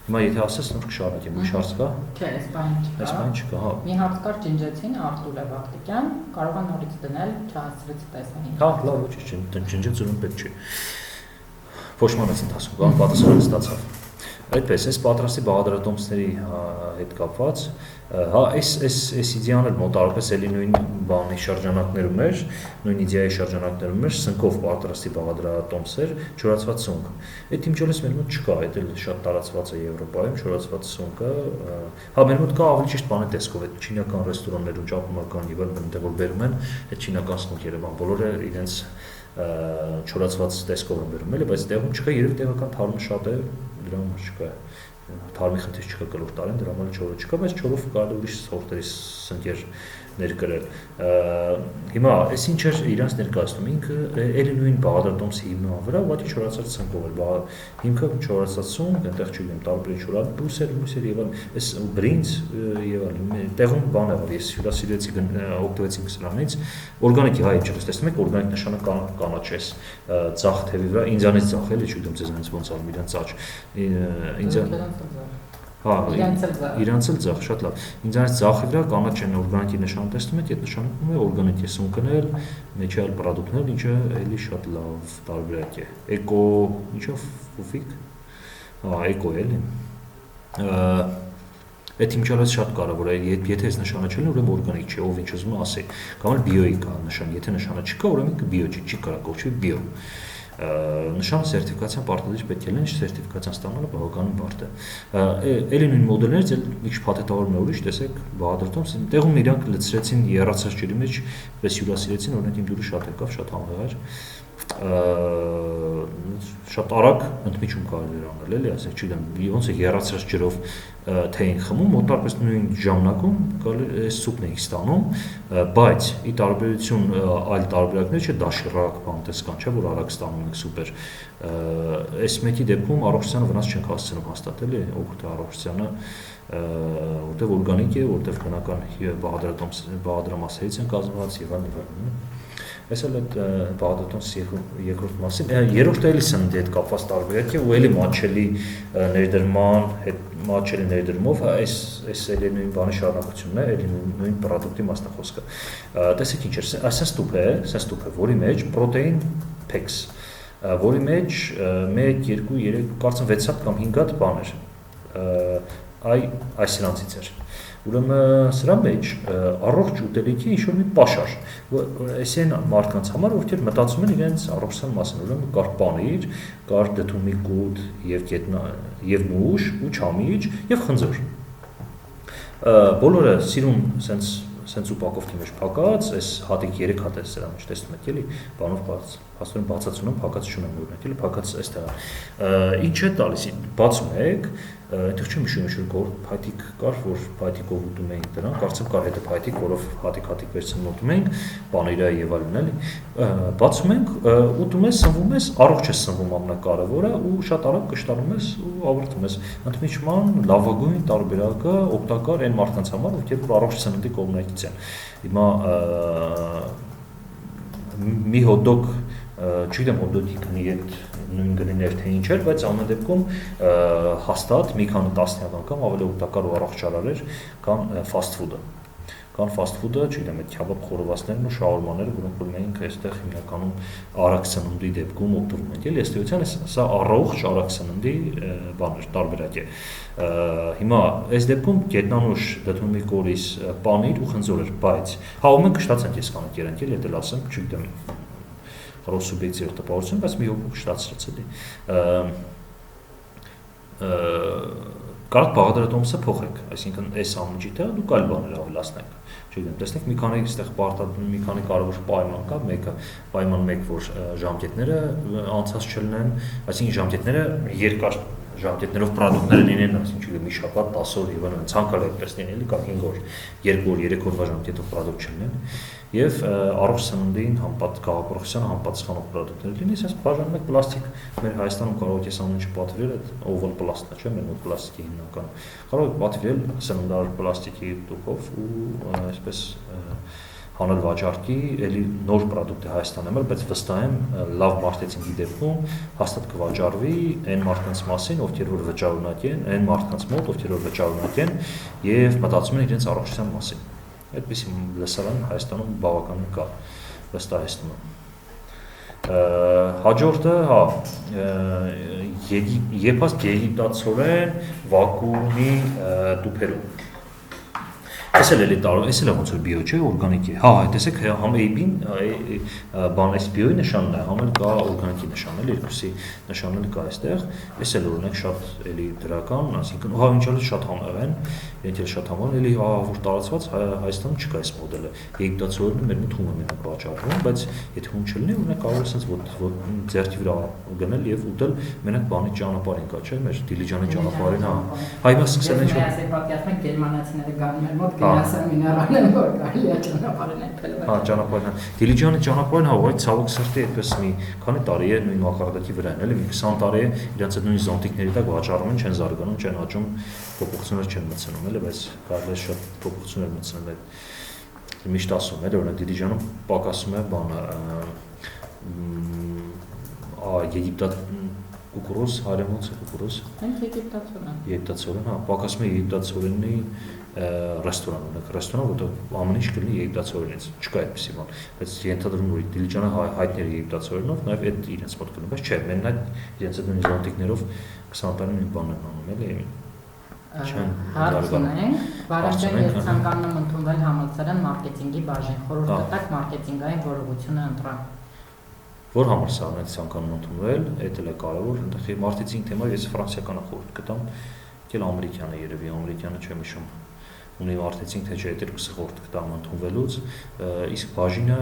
Հիմա եթե ասես նոր կշարունակեմ, ուրիշ հարց կա։ Չէ, այս բանը չկա։ հա։ Մի հարց կար ջնջեցին Արտուր Վաղտիկյան, կարող է նորից դնել, չհասցրեց տեսանին։ Հա, լավ, ոչինչ, ջնջեցում պետք չի։ Փոշմանից ընթացքում կան պատասխանը ստացավ։ Այդպես, այս պատրաստի բաղադրատոմսերի հետ կապված, հա, այս իդեան էլ մոտավորապես էլի նույն բանի շրջանակներում էր, նույն իդեայի շրջանակներում էր, սնկով պատրաստի բաղադրատոմսեր, չորացված սունկ։ Այդ իմջոլես մեր մոտ չկա, այդ էլ շատ տարածված է Եվրոպայում, չորացված սունկը, հա, մեր մոտ կա ավելի ճիշտ բանի տեսքով, այդ չինական ռեստորաններում, ճապոնական եւ այլն, այնտեղ որ բերում են, այդ չինական սնուկերը, բան, բոլորը իրենց չորացված տեսքով են բերում, էլի, բայց տեղում չկա, երևի տեղական թարմը շատ է, դրա համար չկա։ Թարմի խնդիր չկա կլոր տարին, դրա համար չորը չկա, բայց չորով կարելի ուրիշ սորտերի սնկեր ներկրել։ Հիմա, այս ինչ էր իրանց ներկայացնում, ինքը էլի նույն բաղադրատոմսի հիմնան վրա, ուղղակի չորացած սնկով էր, հիմքը չորացած սունկ, այնտեղ չգիտեմ, տարբեր չորած բուսեր եւ այլն, այս բրինձ եւ այլն, տեղում բան եղավ, ես հյուրասիրեցի օգտվեցինք սրանից, օրգանիկի հայ ինչպես տեսնում եք, օրգանիկ նշանը կանաչ է, ձախ թևի վրա, ինձանից ձախ էլի, չգիտեմ, ձեզանից ոնց անում իրենց աճ, հա, իրանց էլ ձախ, շատ լավ, ինձանից ձախի վրա կանաչ են օրգանիկի նշանը տեսնում եք, այդ նշանակում է օրգանիկի սունկն էլ, մեջը այլ պրոդուկտներ, ինչը էլի շատ լավ տարբերակ է, էկո, ինչով ֆուֆիկ, հա, էկո էլի, այդ իմջալից շատ կարևոր է, եթե այս նշանը չլինի, ուրեմն օրգանիկ չէ, ով ինչ ուզում է ասի, կամ էլ բիոյի կա նշան, եթե նշանը չկա, ուրեմն բիո չի կարող կոչվի բիո։ Նշան սերտիֆիկացիան պարտադիր պետք է լինի, սերտիֆիկացիան ստանալը բավականին բարդ է։ Էլի նույն մոդելներից էլ մի քիչ փաթեթավորում է ուրիշ, տեսեք, բաղադրատոմս, տեղում իրանք լցրեցին երացած ջրի մեջ, պես հյուրասիրեցին, օրինակ իմ դուրը շատ եկավ, շատ համեղար, շատ արագ ընդմիջում կարելի էր անել, էլի, ասենք, չգիտեմ, ոնց է երացած ջրով թե էին խմում, մոտավորապես նույն ժամանակում այս սուպն էինք ստանում, բայց ի տարբերություն այլ տարբերակներ չէ, դաշիրակ բան տեսքան չէ, որ արագ ստանում ենք սուպեր, այս մեկի դեպքում առողջությանը վնաս չենք հասցնում հաստատ, էլի, օգուտ է առողջությանը, որտեղ օրգանիկ է, որտեղ բնական բաղադրամասերից են կազմված եւ այլն։ Այս էլ այդ բաղադրատոմսի երկրորդ մասին, երրորդը էլի սննդի հետ կապված տարբերակ է ու էլի մատչելի ներդրման հետ մատչելի ներդրումով, այս էլի նույն բանի շարունակությունն է, էլի նույն պրոդուկտի մասնախոսքը։ Տեսեք ինչ է, այս ստուփ է, որի մեջ պրոտեին փեքս, որի մեջ 1, 2, 3, կարծեմ 6 հատ կամ 5 հատ բան էր, այս սրանցից էր։ Ուրեմն սրա մեջ առողջ ուտելիքի ինչ-որ մի պաշար, այս են մարդկանց համար, ովքեր մտածում են իրենց առողջության մասին, ուրեմն կար պանիր, կար դդումի կուտ եւ մուշ ու չամիչ եւ խնձոր։ Բոլորը սիրուն սենց ուպակովքի մեջ փակած, այս հատիկ 3 հատ է սրա մեջ տեսնում եք, էլի, բանով հաստորեն բացածունում փակած չունեմ օրինակ, էլի, փակած այստեղ։ Ինչ է տալիս, բացում եք, այնտեղ չեմ հիշում որ փայտիկ կար, որ փայտիկով ուտում էինք դրան, կարծեմ կար հետը փայտիկ, որով հատիկ վերցնում ուտում էինք, պանիրը եւ այլն, էլի։ Բացում ենք, ուտում ես, սնվում ես, առողջ ես սնվում ամենակարևորը ու շատ արագ կշտանում ես ու ավարտում ես։ Ընդմիջման լավագույն տարբերակը օգտակար այն մարդկանց համար, ովքեր առողջ սննդի կողմնակից են։ Հիմա մի հոտ-դոգ չգիտեմ հոտ-դոգի գնի այդ նույն գնիներ թե ինչ էր, բայց ամեն դեպքում հաստատ մի քանի տասնյակ անգամ ավելի օգտակար ու առողջարար էր, քան ֆաստ ֆուդը։ Կան ֆաստ ֆուդը, չգիտեմ, այդ քյաբաբ խորովածներն ու շաուրմաները, որոնք որ մենք այստեղ հիմնականում արագ սննդի դեպքում օգտվում ենք, էլի, ըստ էության սա առողջ արագ սննդի բան էր, տարբերակ է։ Հիմա այս դեպքում գետնանուշ, դդումի կորիզ, պանիր ու խնձոր էր, բայց հա ու մենք կշտացանք ես կանենք երենք, էլի, դա ասեմ, չգիտեմ, ռոս սուբյեկտիվ տպավորություն, բայց մի հոգու կշտացրեց էլի։ Կարդ բաղադրատոմսը փոխեք, այսինքն այս ամջի տեղ դուք այլ բաներ ավելացնեք, չգիտեմ, տեսնեք մի քանի այստեղ պարտադիր մի քանի կարևոր պայման կա, մեկը պայման 1, որ ժամկետները անցած չլինեն, այսինքն ժամկետները երկար ժամկետներով պրոդուկտները լինեն, այսինքն մի շաբաթ 10 օր եւ այլն, ցանկալի այդպես լինելի, կա 5 օր, 2 օր, 3 օրվա ժամկետով պրոդուկտ չլինեն եւ առողջ սննդին գաղափարության համապատասխանող պրոդուկտներ լինի, ասես բաժանում եք պլաստիկ, մեր Հայաստանում կարող եք այս ամեն ինչը պատվիրել, այդ օվալ պլաստիկն է, չէ՞, մեր մոտ պլաստիկի հիմնական։ Կարող եք պատվիրել սննդար պլաստիկի տուփով ու այսպես հանել վաճառքի, էլի նոր պրոդուկտ է Հայաստանում, բայց վստահ եմ լավ մարքեթինգի դեպքում հաստատ կվաճառվի այն մարդկանց մասին, ովքեր որ վճարունակ են, այն մարդկանց մոտ, ովքեր որ վճարունակ են եւ մտածում են իրենց առողջության մասին։ Այդպիսի լսարան Հայաստանում բավականին կա, վստահեցնում եմ։ Հաջորդը, հա, Եփած եգիպտացորեն վակումի տուփերում։ Այս էլ էլի տարող, այս էլ ոնց որ բիո չէ, օրգանիկ է։ Հա, տեսեք, համ AB-ին, բան այս բիոյի նշանն է, համ էլ կա օրգանիկի նշան, էլի երկուսի նշանն կա այստեղ։ Այս էլ օրինակ շատ էլի դրական, այսինքն հա ինչալի շատ համեղ են, իրենք էլ շատ համեղ, էլի հա որ տարածված Հայաստանում չկա այս մոդելը։ Եգիպտացորենը մեր մոտ հում է մենակ վաճառվում, բայց եթե հում չլինի, օրինակ կարող է sense ձեռքի վրա գնել եւ ուտել մենակ բանի ճանապարհին կա, չէ՞, մեր դիլիջանի ճանապարհին, հա։ Հայ մաս սկսել են շատ պատկերացնենք գերմանացիները գան մեր մոտ գնացան միներալներ որ կարելի է ճանապարհին այդպես։ Հա, ճանապարհին։ Դիլիջանի ճանապարհին հա, այդ ցավոք սրտի այդպես մի քանի տարի է նույն մակարդակի վրա են, էլի մի 20 տարի է իրենց այդ նույն զոնտիկների տակ վաճառում են, չեն զարգանում, չեն աճում, փոփոխություններ չեն մտցնում, էլի, բայց կարելի է շատ փոփոխություններ մտցնել այդ միշտ ասում եմ, օրինակ Դիլիջանում պակասում է բանը Եգիպտա կուկուրոզ, հարեմոց է կուկուրոզ։ Հենց եգիպտացորեն։ Եգիպտացորեն, հա, պակասում է եգիպտացորենի ռեստորան, ունենք ռեստորան, որտեղ ամեն ինչ կլինի եգիպտացորենից, չկա այդպիսի բան, բայց ենթադրում որ Դիլիջանը հայտներ եգիպտացորենով, նաև այդ իրենց մոտ կլինի, բայց չէ, մենն այդ իրենց այդ զոնտիկներով 20 տարին մի բան են անում, էլի։ Հարցնենք, Վահրամ ես ցանկանում եմ ընդունվել համալսարան մարքեթինգի բաժին, խորհուրդ տակ մարքեթինգային որողությունը ընտրան։ Որ համալսարան է ցանկանում ընդունվել, այդ էլ է կարևոր, այնտեղ մարքեթինգ թեմա ես ֆրանսիականը խորհուրդ կտամ, եկել ամերիկյանը երևի, ամերիկյանը չեմ հիշում։ Ունի մարքեթինգ թե չէ, այդ երկուսը խորհուրդ կտամ ընդունվելուց, իսկ բաժինը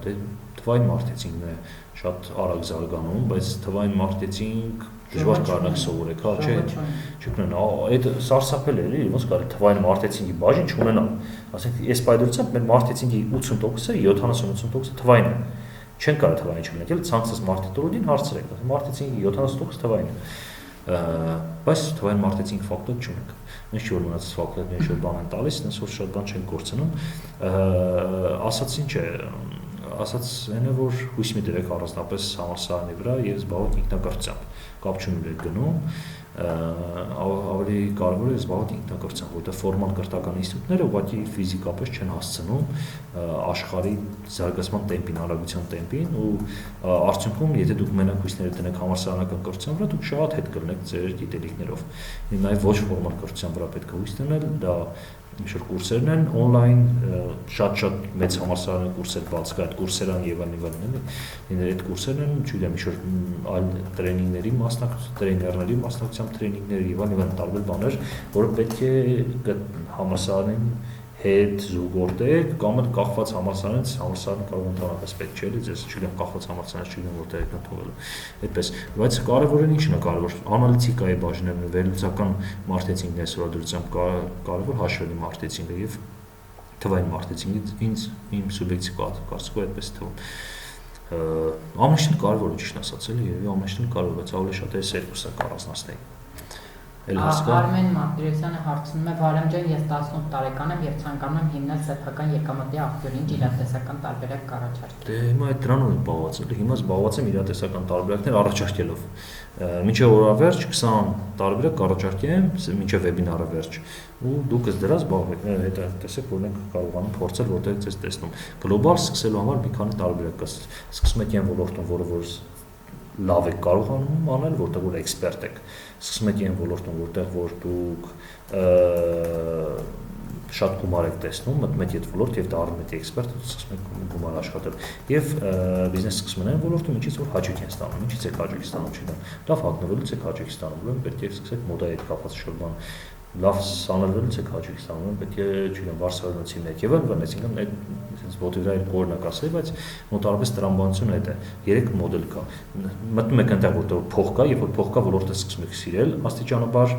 դե թվային մարքեթինգն է շատ արագ զարգանում, բայց թվային մարքեթինգ դժվար կարողանաք սովորեք, հա, չէ՞։ Չունենա, այդ սարսափել է, էլի, ոնց կարելի թվային մարքեթինգի բաժին չունենալ։ Ասենք, այս պայդրությամբ մեր մարքեթինգի 80%-ը, 70-80%-ը թվային է։ Չեն կարող թվային չունենալ, էլ ցանկացած մարքեթոլոգին հարցրեք, մարքեթինգի 70% թվային է։ Բայց թվային մարքեթինգ ֆակտոր չունենք։ Ինչ որ մնացած ֆակտորները ինչ որ բան են տալիս, այնպես որ շատ բան չեն կորցնում։ Ասած ինչ է, ասած այն է որ հույս մի դրեք առանձնապես համալսարանի վրա եւ զբաղվեք ինքնակրթությամբ։ Կապ չունի այդ գնում, ավելի կարևոր է զբաղվել ինքնակրթությամբ, որտեղ ֆորմալ կրթական ինստիտուտները ուղղակի ֆիզիկապես չեն հասցնում աշխարհի զարգացման տեմպին, արագության տեմպին ու արդյունքում եթե դուք մենակ հույսները դնեք համալսարանական կրթության վրա, դուք շատ հետ կլինեք ձեր գիտելիքներով։ Նաև ոչ ֆորմալ կրթության վրա պետք է հույս դնել, դա ինչ-որ կուրսերն են on-line, շատ մեծ համալսարանի կուրսեր բաց կա, այդ կուրսերան եւ այլն, այդ կուրսերն են, չգիտեմ, ինչ-որ այլ տրեյնինգների մասնակցությամբ, տրեյներների մասնակցությամբ տրեյնինգներ եւ այլն տարբեր բաներ, որը պետք է համալսարանին հետ զուգորդեք կամ էլ կախված համալսարանից, համալսարանը կարող ընդհանրապես պետք չէ, ձեզ չգիտեմ կախված համալսարանից չգիտեմ որտեղ եք ընդունվելու, այդպես, բայց կարևորն ինչն է կարևոր, անալիտիկայի բաժինը, վերլուծական մարքեթինգն է սովորությամբ կարևոր հաշվելի մարքեթինգը եւ թվային մարքեթինգը ինձ իմ սուբյեկտիվ կարծիքով այդպես թվում։ Ամեն ինչ կարևոր է ճիշտ ասած էլի, եւ ամեն ինչ կարևոր է, ավելի շատ է երկուսը կառուցնասնեի։ Արմեն Մարտիրոսյանը հարցնում է Վահրամ ջան, ես 18 տարեկան եմ եւ ցանկանում եմ հիմնել սեփական եկամտի աղբյուրին իրատեսական տարբերակ կառաջարկել։ Դե հիմա այդ դրանով եմ զբաղված, հիմա զբաղված եմ իրատեսական տարբերակներ առաջարկելով։ Մինչև օրավերջ 20 տարբերակ կառաջարկեմ, մինչև վեբինարը վերջ։ Ու դուք ըստ դրա զբաղվեք, հետո տեսեք, որ մենք կարողանում փորձել որտեղ ձեզ տեսնում։ Գլոբալ սկսելու համար մի քանի տարբերակ կա։ Սկսում եք այն ոլորտում, որը լավ եք կարողանում անել, որտեղ որ էքսպերտ եք։ Սկսում եք այն ոլորտում, որտեղ որ դուք շատ գումար եք տեսնում, մտնում եք այդ ոլորտ եւ դառնում եք էքսպերտ, սկսում եք գումար աշխատել։ Եվ բիզնես սկսում են այն ոլորտում, ինչից որ հաճույք են ստանում, ինչից եք հաճույք ստանում, չգիտեմ։ Լավ հագնվելուց եք հաճույք ստանում, ուրեմն պետք է սկսեք մոդայի հետ կապված շուտ բան։ Լավ սանրվելուց եք հաճույք ստանում, պետք է, չգիտեմ, վարսավանոցի մեկ եւ այլն, այսինքն այդ sense ոտի վրա կորնակ ասել, բայց մոտարապես տրամաբանությունը այդ է։ 3 մոդել կա։ Մտնում եք այնտեղ, որտեղ փող կա, երբ որ փող կա, ոլորտը սկսում եք սիրել, աստիճանաբար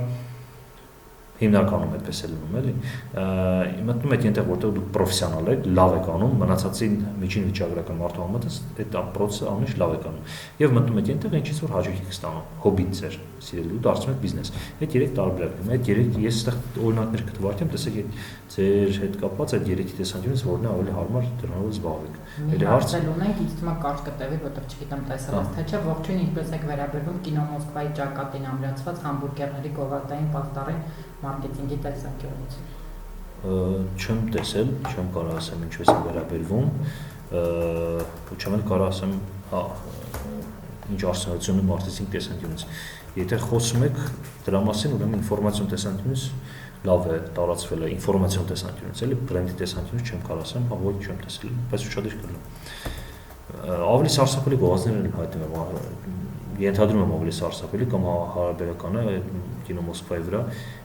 հիմնականում այդպես է լինում, էլի։ Մտնում եք այնտեղ, որտեղ դուք պրոֆեսիոնալ եք, լավ եք անում, մնացածին միջին վիճակագրական մարդու համեմատ այդ պրոցեսը ամենից լավ եք անում։ Եվ մտնում եք այնտեղ ինչից որ հաջողի եք ստանում, հոբի ձեր սիրելի ու դարձնում եք բիզնես։ Այդ երեք տարբերակն է, այդ երեք ես այստեղ օրինակներ կթվարկեմ, տեսեք այդ ձեր հետ կապված այդ երեքի տեսանկյունից որն է ավելի հարմար դրանով զբաղվեք։ Մի հարց ունենք, ինձ թվում է կարճ կտևի, որտեղ չգիտեմ տեսած թե չէ, ողջույն, ինչպես եք վերաբերվում կինո Մոսկվայի ճակատին ամրացված համբուրգերների գովազդային պաստառին մարքեթինգի տեսանկյունից։ Չեմ տեսել, չեմ կարող ասեմ ինչպես է վերաբերվում, ու չեմ էլ կարող ասեմ, ինչ արդյունավետություն է մարքեթինգ տեսանկյունից։ Եթե խոսում եք դրա մասին, ուրեմն ինֆորմացիոն տեսանկյունից լավ է տարածվել է ինֆորմացիոն տեսանկյունից, էլի բրենդի տեսանկյունից չեմ կարող ասեմ, ոչ չեմ տեսել, բայց ուշադիր կլինեմ։ Ավելի սարսափելի գովազդներ են հայտնվում, ենթադրում եմ ավելի սարսափելի կամ հարաբերական է կինո Մոսկվայի վրա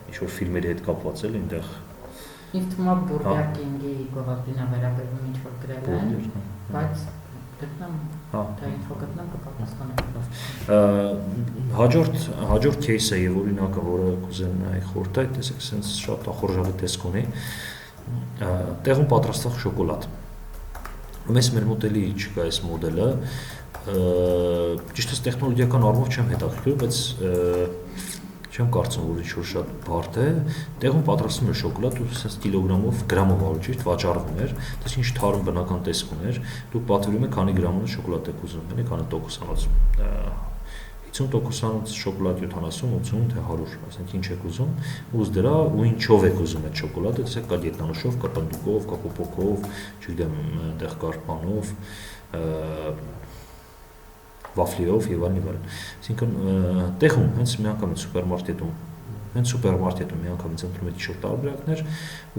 ինչ որ ֆիլմերի հետ կապված էլ այնտեղ։ Ինձ թվում է Բուրգեր Կինգի գովազդին է վերաբերվում ինչ որ գրել են, բայց գտնեմ, թե ինչ որ գտնեմ կպատասխանեմ։ Հաջորդ кейսը եւ օրինակը, որը կուզեմ նայել խորտայ, տեսեք, sense շատ ախորժալի տեսք ունի։ Տեղում պատրաստվող շոկոլադ։ Մեզ մեր մոդելի չկա այս մոդելը, ճիշտ է տեխնոլոգիական առումով չեմ հետաքրքրում, բայց չեմ կարծում, որ ինչ-որ շատ բարդ է։ Տեղում պատրաստում էր շոկոլադ, ու sense կիլոգրամով, գրամով ավելի ճիշտ վաճառվում էր, դες ինչ թարմ բնական տեսք ուներ, դուք պատվիրում եք քանի գրամով շոկոլադ եք ուզում, էլի քանի տոկոսանոց։ 50%-անոց շոկոլադ 70, 80, թե 100, ասենք ինչ եք ուզում, ուզ դրա ու ինչով եք ուզում այդ շոկոլադը, տեսեք կա գետնանուշով, կա պնդուկով, կա պոպոկով, չգիտեմ, այնտեղ կար պանով, վաֆլիով եւ այլն։ Այսինքն տեղում հենց միանգամից սուպերմարկետում միանգամից ընտրում եք ինչ-որ տարբերակներ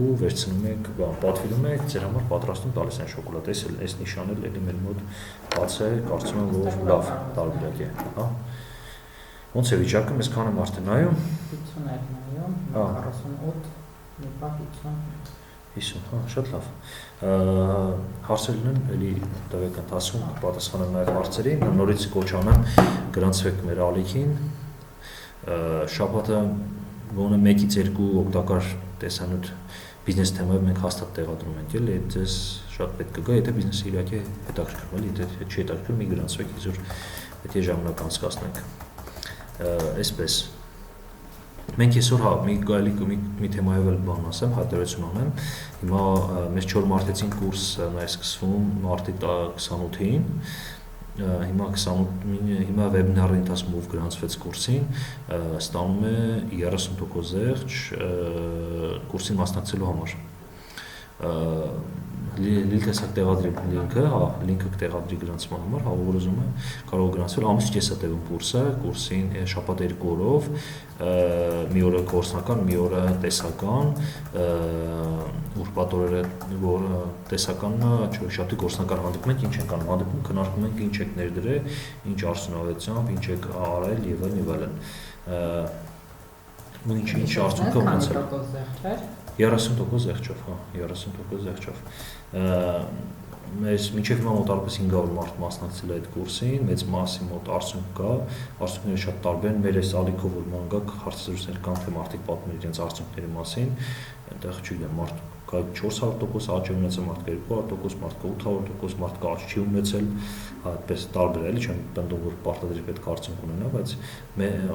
ու վերցնում եք, պատվիրում եք, ձեր համար պատրաստում տալիս են շոկոլադ։ Այս նիշանը էլի մեր մոտ բաց է, կարծում եմ, որ լավ տարբերակ է, հա։ Ոնց է վիճակը, մեզ քանի մարդ է նայում։ 50 է նայում, 48, մի պահ 50, հա, շատ լավ։ Հարցեր լինեն, էլի տվեք ընթացքում պատասխանեմ նաև հարցերին, նորից կոչ անեմ, գրանցվեք մեր ալիքին, շաբաթը գոնե 1-ից 2 օգտակար տեսանյութ բիզնես թեմայով մենք հաստատ տեղադրում ենք, էլի ձեզ շատ պետք կգա, եթե բիզնեսը իրակի հետաքրքրում, էլի եթե չի հետաքրքրում, մի գրանցվեք, իզուր պետք է ժամանակ անցկացնենք։ Այսպես մենք այսօր մի թեմայով էլ բան ասեմ, հայտարարություն անեմ։ Հիմա մեր 4 մարտեցին կուրսը նա է սկսվում մարտի 28-ին։ Հիմա վեբինարի ընթացքում ով գրանցվեց կուրսին, ստանում է 30% զեղչ կուրսին մասնակցելու համար։ Լինքը տեղադրի լինքը, հա, լինքը կտեղադրի գրանցման համար, հա, ով ուզում է կարող գրանցվել, ամիսը կես է տևում կուրսը, կուրսին շաբաթ 2 օրով, մի օրը գործնական, մի օրը տեսական, ուրբաթ օրերը, որ տեսականն է, շաբթի գործնական հանդիպում ենք, ինչ ենք անում, հանդիպում քննարկում ենք, ինչ եք ներդրել, ինչ արդյունավետությամբ, ինչ եք արել եւ այլն։ Ու ինչ արդյունք կա ունեցել։ 30% զեղչով, հա, 30% զեղչով։ Մեզ մինչև հիմա մոտարպես 500 մարդ մասնակցել է այդ կուրսին, մեծ մասի մոտ արդյունք կա, արդյունքները շատ տարբեր են, մեր այս ալիքով որ մանգակ հարցազրույցներ կան, թե մարդիկ պատմեն իրենց արդյունքների մասին, այնտեղ չգիտեմ, մարդ կա 400% աճ ունեցել, մարդ կա 200%, մարդ կա 800%, մարդ կա աճ չի ունեցել, այդպես տարբեր է, էլի չեմ պնդում, որ պարտադիր պետք է արդյունք ունենա, բայց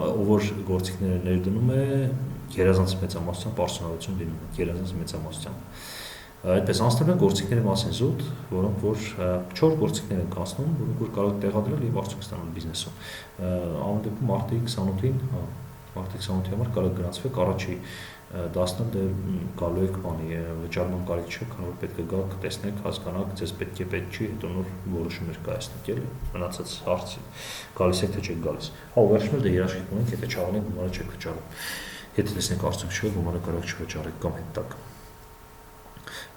ով որ գործիքները ներդնում է, գերազանց մեծամասնությամբ արդյունավետություն լինում է, գերազանց մեծամասնությամբ։ Այդպես անցնում են գործիքների մասին զուտ, որոնք որ 4 գործիքներ են կազմում, որոնք որ կարող տեղադրել եւ արդյունք ստանալ բիզնեսում։ Ամեն դեպքում մարտի 28-ին, մարտի 28-ի համար կարող գրանցվեք, առաջի 10-ը դեռ գալու եք բանի վճարման կարիք չէ, քանի որ պետք է գաք, տեսնեք, հասկանաք, ձեզ պետք է պետք չի, հետո նոր որոշումներ կայացնեք, էլի, մնացած հարցի գալիս եք թե չեք գալիս։ Հա, վերջում դե երաշխիք ունենք, եթե չաղանեք, գումարը չեք վճարում։ Եթե տեսնեք արդյունք չի, գումարը կարող չվճարեք կամ հետ տակ։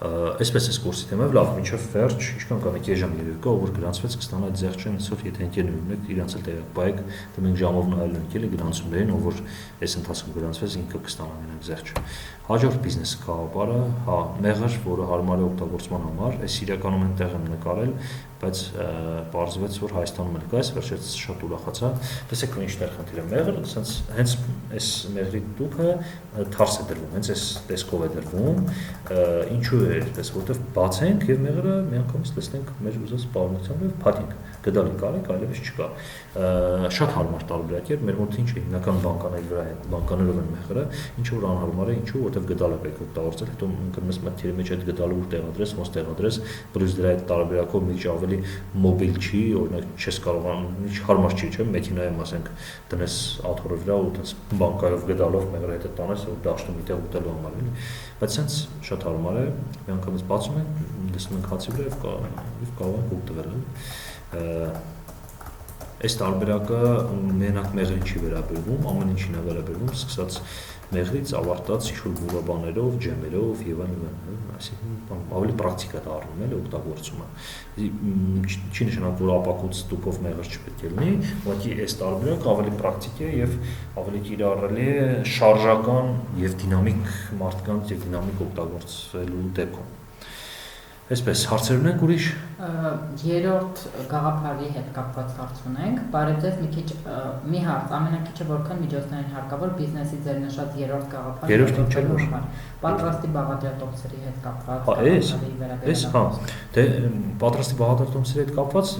Այսպես էս կուրսի թեմայով լավ, մինչև վերջ, ինչքան կան 2 ժամ երևիկա, ով որ գրանցվեց կստանա այդ զեղչեն, այսօր եթե ընկերներն եք, իրանց էլ տեղակ բայեք, դե մենք ժամով նայել ենք էլի գրանցումներին, ով որ այս ընթացքում գրանցվեց, ինքը կստանա մենակ զեղչը։ Հաջորդ բիզնես գաղափարը, հա, մեղր, որը հարմար է օգտագործման համար, այս իրականում այնտեղ եմ նկարել, բայց պարզվեց, որ Հայաստանում էլ կա, վերջերս շատ ուրախացա։ Տեսեք ինչտեղ խնդիրը մեղր, ասենց հենց այս մեղրի տուփը թարս է դրվում, հենց այս տեսքով է դրվում, ինչու է այդպես, որովհետև բացենք եւ մեղրը միանգամից տեսնենք մեր ուզած պարունակությամբ եւ փաթենք, գդալի կարեք, այլևս չկա։ Շատ հարմար տարբերակ է, մեր մոտ ինչ է հիմնական բանկաների վրա է, բանկաներով են մեղրը, ինչ որ անհարմար է, ինչու, որովհետև գդալը պետք է օգտագործել, հետո ընկնում մտքերի մեջ այդ գդալը ուր տեղադրես, ոնց տեղադրես, պլյուս դրա այդ տարբերակով մի ավելի մոբիլ չի, օրինակ չես կարողանում, ինչ հարմար չի, չէ՞, մեքենայում ասենք դնես աթոռի վրա ու այդպես բանկայով գդալով մեղրը հետը տանես ու դաշտում միտեղ ուտելու համար, էլի, բայց սենց շատ հարմար է, միանգամից բացում ենք, դեսնում ենք հացի վրա եւ կարող ենք օգտվել։ Այս տարբերակը մենակ մեղրին չի վերաբերվում, ամեն ինչին է վերաբերվում, սկսած մեղրից ավարտած ինչ-որ բուրաբաներով, ջեմերով եւ այլն, այսինքն ավելի պրակտիկ է դառնում էլ օգտագործումը։ Չի նշանակում, որ ապակուց տուփով մեղր չպետք է լինի, ուղղակի այս տարբերակը ավելի պրակտիկ է եւ ավելի կիրառելի է շարժական եւ դինամիկ մարդկանց եւ դինամիկ օգտագործվելու դեպքում։ Այսպես հարցեր ունենք ուրիշ։ Երրորդ գաղափարի հետ կապված հարց ունենք, բարեձեզ մի քիչ մի հարց, ամենակիչը որքան միջոցներ են հարկավոր բիզնեսի ձեր նշած երրորդ գաղափարը։ Երրորդը ինչ է որ պատրաստի բաղադրատոմսերի հետ կապված։ Էս հա, դե պատրաստի բաղադրատոմսերի հետ կապված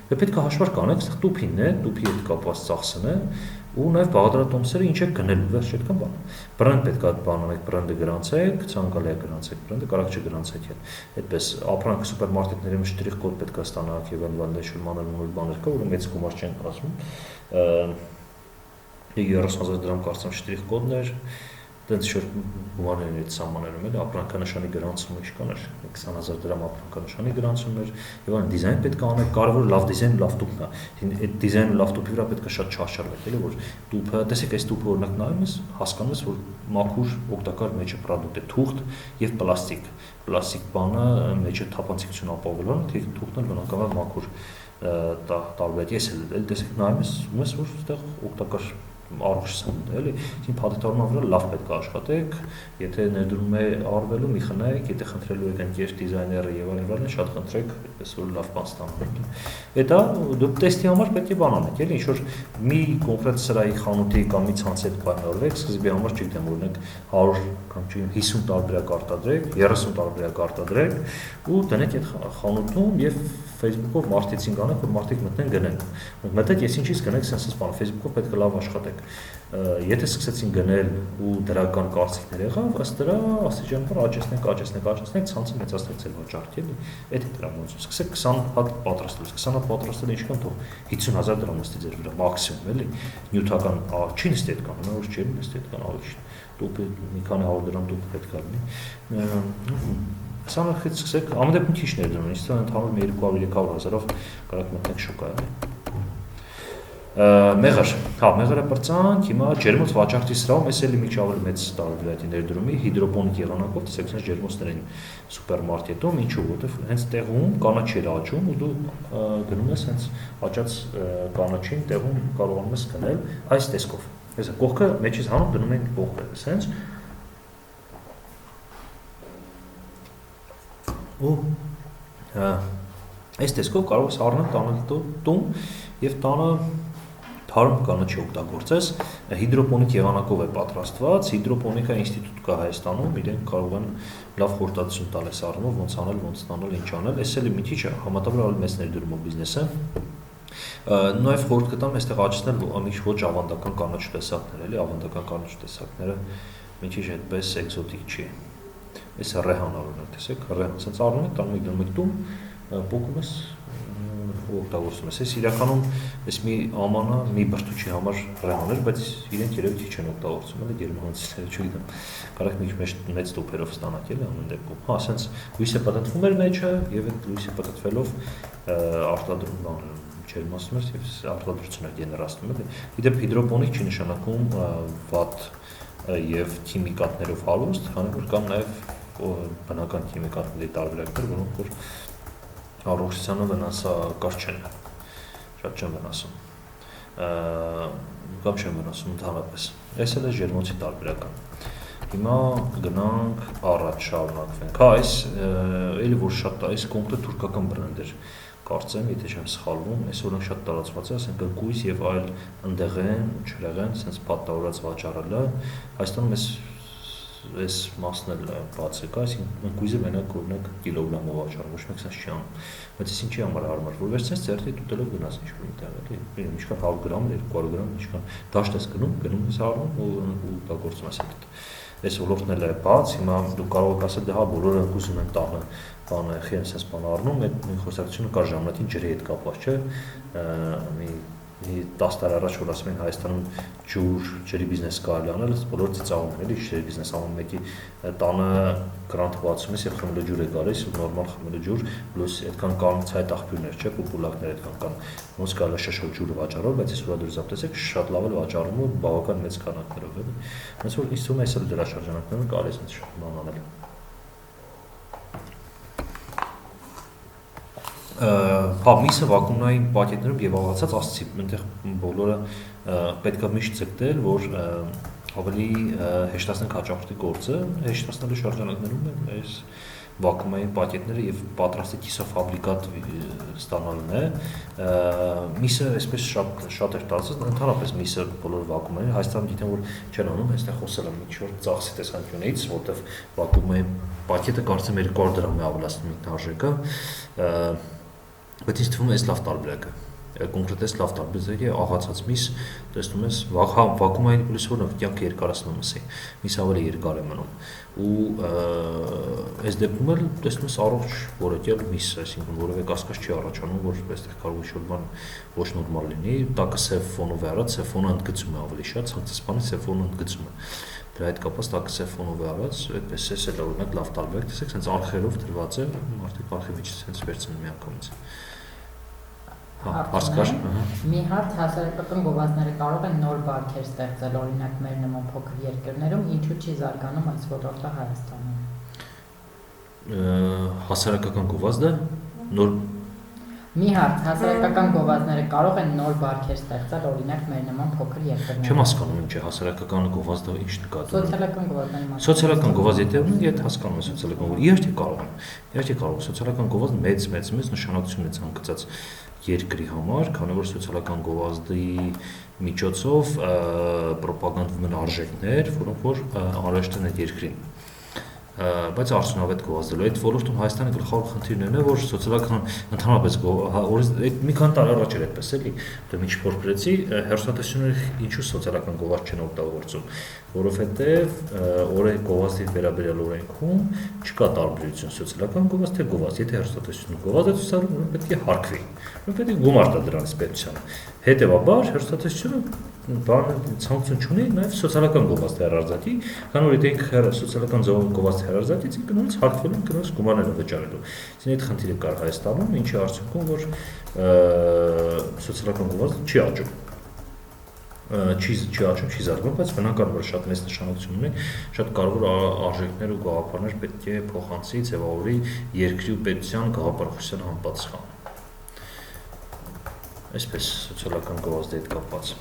դե պետք է հաշվարկ անեք, այստեղ տուփին է, տուփի հետ կապված ծախսն է ու նաև բաղադրատոմսերը ինչ է գնելու, վերջ այդքան բան։ Բրենդ պետք է բան անեք, բրենդը գրանցեք, ցանկալի է գրանցեք, բրենդը կարակ չգրանցեք էլ։ Այդպես ապրանք սուպերմարկետների մեջ շտրիխ կոդ պետք է ստանաք եւ այլն մանր բաներ կա, որը մեծ գումար չեն ասում։ 30,000 դրամ կարծեմ շտրիխ կոդներ, դենց շուտ գումարներ այդ սահմաններում էլ ապրանքանշանի գրանցումը ինչքան էր 20,000 դրամ ապրանքանշանի գրանցում էր եւ այն դիզայն պետք է անել, կարևորը լավ դիզայն, լավ տուփն է։ Այդ դիզայնը լավ տուփի վրա պետք է շատ չարչարվեք, էլի որ տուփը, տեսեք այս տուփը օրինակ նայում ես, հասկանում ես որ մաքուր օգտակար մեջը պրոդուկտ է, թուղթ եւ պլաստիկ։ Պլաստիկ բանը մեջը թափանցիկություն ապահովում, թուղթն էլ բնականաբար մաքուր տարբեր ես էլ տեսեք նայում ես որ այդտեղ օգտակար առողջ սնունդ է, էլի, այսինքն փաթեթավորման վրա լավ պետք է աշխատեք, եթե ներդրում է արվելու մի խնայեք, եթե խնդրելու եք ընկեր դիզայները եւ այլն, շատ խնդրեք, այդպես որ լավ բան ստանաք։ Դա դու տեստի համար պետք է բան անեք, էլի, ինչ որ մի կոնկրետ սրահի խանութի կամ մի ցանցի հետ պայմանավորվեք, սկզբի համար չգիտեմ, օրինակ 100 կամ չգիտեմ 50 տարբերակ արտադրեք, 30 տարբերակ արտադրեք ու դնեք այդ խանութում եւ Facebook-ով մարտիցինգ անեք, որ մարդիկ մտնեն գնեն։ Մտեք, ես ինչից գնեք, sense բան, Facebook-ով պետք է լավ աշխատեք։ Եթե սկսեցին գնել ու դրական կարծիքներ եղավ, ըստ դրա աստիճանաբար աճեցնենք, ցանցը մեծացնենք ձեր վաճառքի, էլի։ Այդ է դրա մոտ։ Սկսեք 20 հատ պատրաստել, 20 հատ պատրաստել ինչքան թող 50,000 դրամ նստի ձեր վրա մաքսիմում, էլի։ Նյութական չի նստի այդքան, հնարավոր չէ նստի այդքան ավելի։ Տուփը մի քանի 100 դրամ տուփ պետք է լինի։ Սանրխից սկսեք, ամենեւին քիչ ներդրում, ինձ թվում է ընդհանուր 200-300 հազարով կարող մտնեք շոկայանի։ Մեղր, հա, մեղրը պրծանք, հիմա ջերմոց վաճառքի սրահում, այս էլի մի քիչ ավելի մեծ տարբերակի ներդրումի հիդրոպոնիկ եղանակով, տեսեք, sense ջերմոցներին սուպերմարկետում, ինչու, որովհետև հենց տեղում կանաչ էր աճում ու դու գնում ես հենց աճած կանաչին տեղում կարողանում ես գնել այս տեսքով։ Այս կողքը մեջից հանում դնում ենք կողքը, sense ու այս տեսքով կարող ես առնել տանել տուն եւ տանը թարմ կանաչի օգտագործես հիդրոպոնիկ եղանակով է պատրաստված հիդրոպոնիկա ինստիտուտ կա Հայաստանում իրենք կարող են լավ խորհրդատվություն տալ այս առումով ոնց անել ոնց ստանալ ինչ անել այս էլի մի քիչ համատաբար ավելի մեծ ներդրումով բիզնեսը նաեւ խորհուրդ կտամ այստեղ աճեցնել մի ոչ ավանդական կանաչ տեսակներ էլի ավանդական կանաչ տեսակները մի քիչ այդպես էկզոտիկ չի Այս ռեհանալն է, տեսեք, ռեհան, սենց առնում եք, տանում եք դնում եք տուն, պոկում ես ու օգտագործում ես։ Այս իրականում այս մի ամանը, մի բրդուճի համար ռեհան էր, բայց իրենք երևի քիչ են օգտագործում, էլի ջերմոցները, չգիտեմ, կարող եք մեծ տուփերով ստանաք, էլի ամեն դեպքում։ Հա, սենց լույսը պատտվում էր մեջը եւ այդ լույսը պատտվելով արտադրում բաներ ջերմոցում էր եւ արտադրություն էր գեներացնում, էլի։ Իդեպ հիդրոպոնիկ չի նշանակում վատ եւ քիմիկատներով հարուստ, քանի որ կան նաեւ բնական քիմիկատների տարբերակներ, որոնք որ առողջությանը վնասակար չեն, շատ չեն վնասում, կամ չեն վնասում ընդհանրապես։ Այս էլ է ջերմոցի տարբերական։ Հիմա գնանք առաջ շարունակվենք։ Հա, այս էլի որ շատ այս կոնկրետ թուրքական բրենդ էր, կարծեմ, եթե չեմ սխալվում, այս օրենք շատ տարածված է, ասենք գույս եւ այլ ընդեղեն, չրեղեն, sense պատտավորած վաճառելը, Հայաստանում այս մասն էլ բաց է կա, այսինքն գույզը մենակ օրինակ կիլոգրամով վաճառում, ոչ մեկ sense չի անում, բայց այս ինչի համար հարմար, որ վերցնես ձեռքիդ ուտելով գնաս ինչ-որ միտեղ, էլի, ինչքան 100 գրամ, 200 գրամ, ինչքան դաշտ ես գնում ես առնում ու օգտագործում ես այդ։ Այս ոլորտն էլ է բաց, հիմա դու կարող ես ասել, դե հա բոլորը ուզում են տանը բանը խիենց ես բան առնում, այդ խոսակցությունը կար ժամանակին ջրի հետ կապված չէ, մի 10 տարի առաջ որ ասում են Հայաստանում ջրի բիզնես կարելի անել, բոլորը ծիծաղում են, էլի ջրի բիզնես անում մեկի տանը գրանտ բացում ես եւ խմելու ջուր է գալիս, նորմալ խմելու ջուր, պլյուս այդքան կան ցայտ աղբյուրներ, չէ, պուլպուլակներ այդքան կան, ոնց կարելի է շշալ ջուրը վաճառել, բայց ես ուրախ տեսեք շատ լավ է վաճառում ու բավական մեծ քանակներով, էլի։ Ոնց որ ինձ թվում է այս էլ դրա շրջանակներում կարելի է շատ բան անել։ Հա, միսը վակումային պատետներում եւ ավացած ասացի, այնտեղ բոլորը պետք է միշտ ձգտել, որ ավելի հեշտացնենք հաճախորդի գործը, հեշտացնելու շրջանակներում են այս վակումային պատետները եւ պատրաստի կիսաֆաբրիկատ ստանալն է։ Միսը այսպես շատ էր տարածած, ընդհանրապես միսը բոլոր վակումային Հայաստանում գիտեմ որ չեն անում, այստեղ խոսել եմ ինչ-որ ծախսի տեսանկյունից, որտեղ վակումային պատետը կարծեմ 200 դրամ է ավելացնում ինքնարժեքը, բայց ինձ թվում է այս լավ տարբերակ է։ Կոնկրետ այս լավ տարբերակ է աղացած միս, տեսնում ես, վակումային պլյուս որը կյանքը երկարացնում մսի, միս ավելի երկար է մնում։ Ու այս դեպքում էլ տեսնում ես առողջ որակյալ միս, այսինքն որևէ կասկած չի առաջանում, որ այստեղ կարող է ինչ-որ բան ոչ նորմալ լինի, տակը սև ֆոնով է արած, սև ֆոնը ընդգծում է ավելի շատ, ցանկացածի սև ֆոնը ընդգծում է։ Դրա հետ կապված տակը սև ֆոնով է արած, այդպես էս էլ օրինակ լավ տարբերակ, տեսեք, sense արխերով դրված է, մարդիկ արխիվից sense վերցնում միանգամից։ Մի հարց հասարակական գովազդները կարող են նոր բարքեր ստեղծել, օրինակ մեր նման փոքր երկրներում, ինչու չի զարգանում այս ոլորտը Հայաստանում։ Հասարակական գովազդը նոր Մի հարց հասարակական գովազդները կարող են նոր բարքեր ստեղծել, օրինակ մեր նման փոքր երկրներում։ Չեմ հասկանում ինչ է հասարակական գովազդը ինչ նկատի։ Սոցիալական գովազդների մասին։ Սոցիալական գովազդ եթե հասկանում ես սոցիալական գովազդ, իհարկե կարող են։ Իհարկե կարող է սոցիալական գովազդ մեծ նշանակություն է ցանկացած երկրի համար, քանի որ սոցիալական գովազդի միջոցով պրոպագանդվում են արժեքներ, որոնք որ անհրաժեշտ են այդ երկրին։ Բայց արդյունավետ գովազդելու այդ ոլորտում Հայաստանի գլխավոր խնդիրն է, որ սոցիալական ընդհանրապես այդ մի քանի տարի առաջ էր այդպես էլի, դե ինչ փորձեցի հերոստատեսությունները ինչու սոցիալական գովազդ չեն օգտագործում, որովհետև օրենք գովազդի վերաբերյալ օրենքում չկա տարբերություն սոցիալական գովազդ թե գովազդ, եթե հերոստատեսությունը գովազդ է ցուցադրում, ուրեմն պետք է հարկվի, ուրեմն պետք է գումար տա դրանից պետությանը։ Հետևաբար հերոստատեսությունը ցանկություն չունի նաև սոցիալական գովազդ հեռարձակի, քանի որ եթե ինքը սոցիալական գովազդ հեռարձակից ինքնուրույն հարկվելու ինքնուրույն գումարները վճարելու։ Իսկ այդ խնդիրը կար Հայաստանում, ինչի արդյունքում որ սոցիալական գովազդը չի աճում։ Չի աճում, չի զարգանում, բայց բնական որ շատ մեծ նշանակություն ունի, շատ կարևոր արժեքներ ու գաղափարներ պետք է փոխանցի, ձևավորի երկրի ու պետության գաղափարախոսության համապատասխան։ Այսպես սոցիալական գովազդի հետ կապված։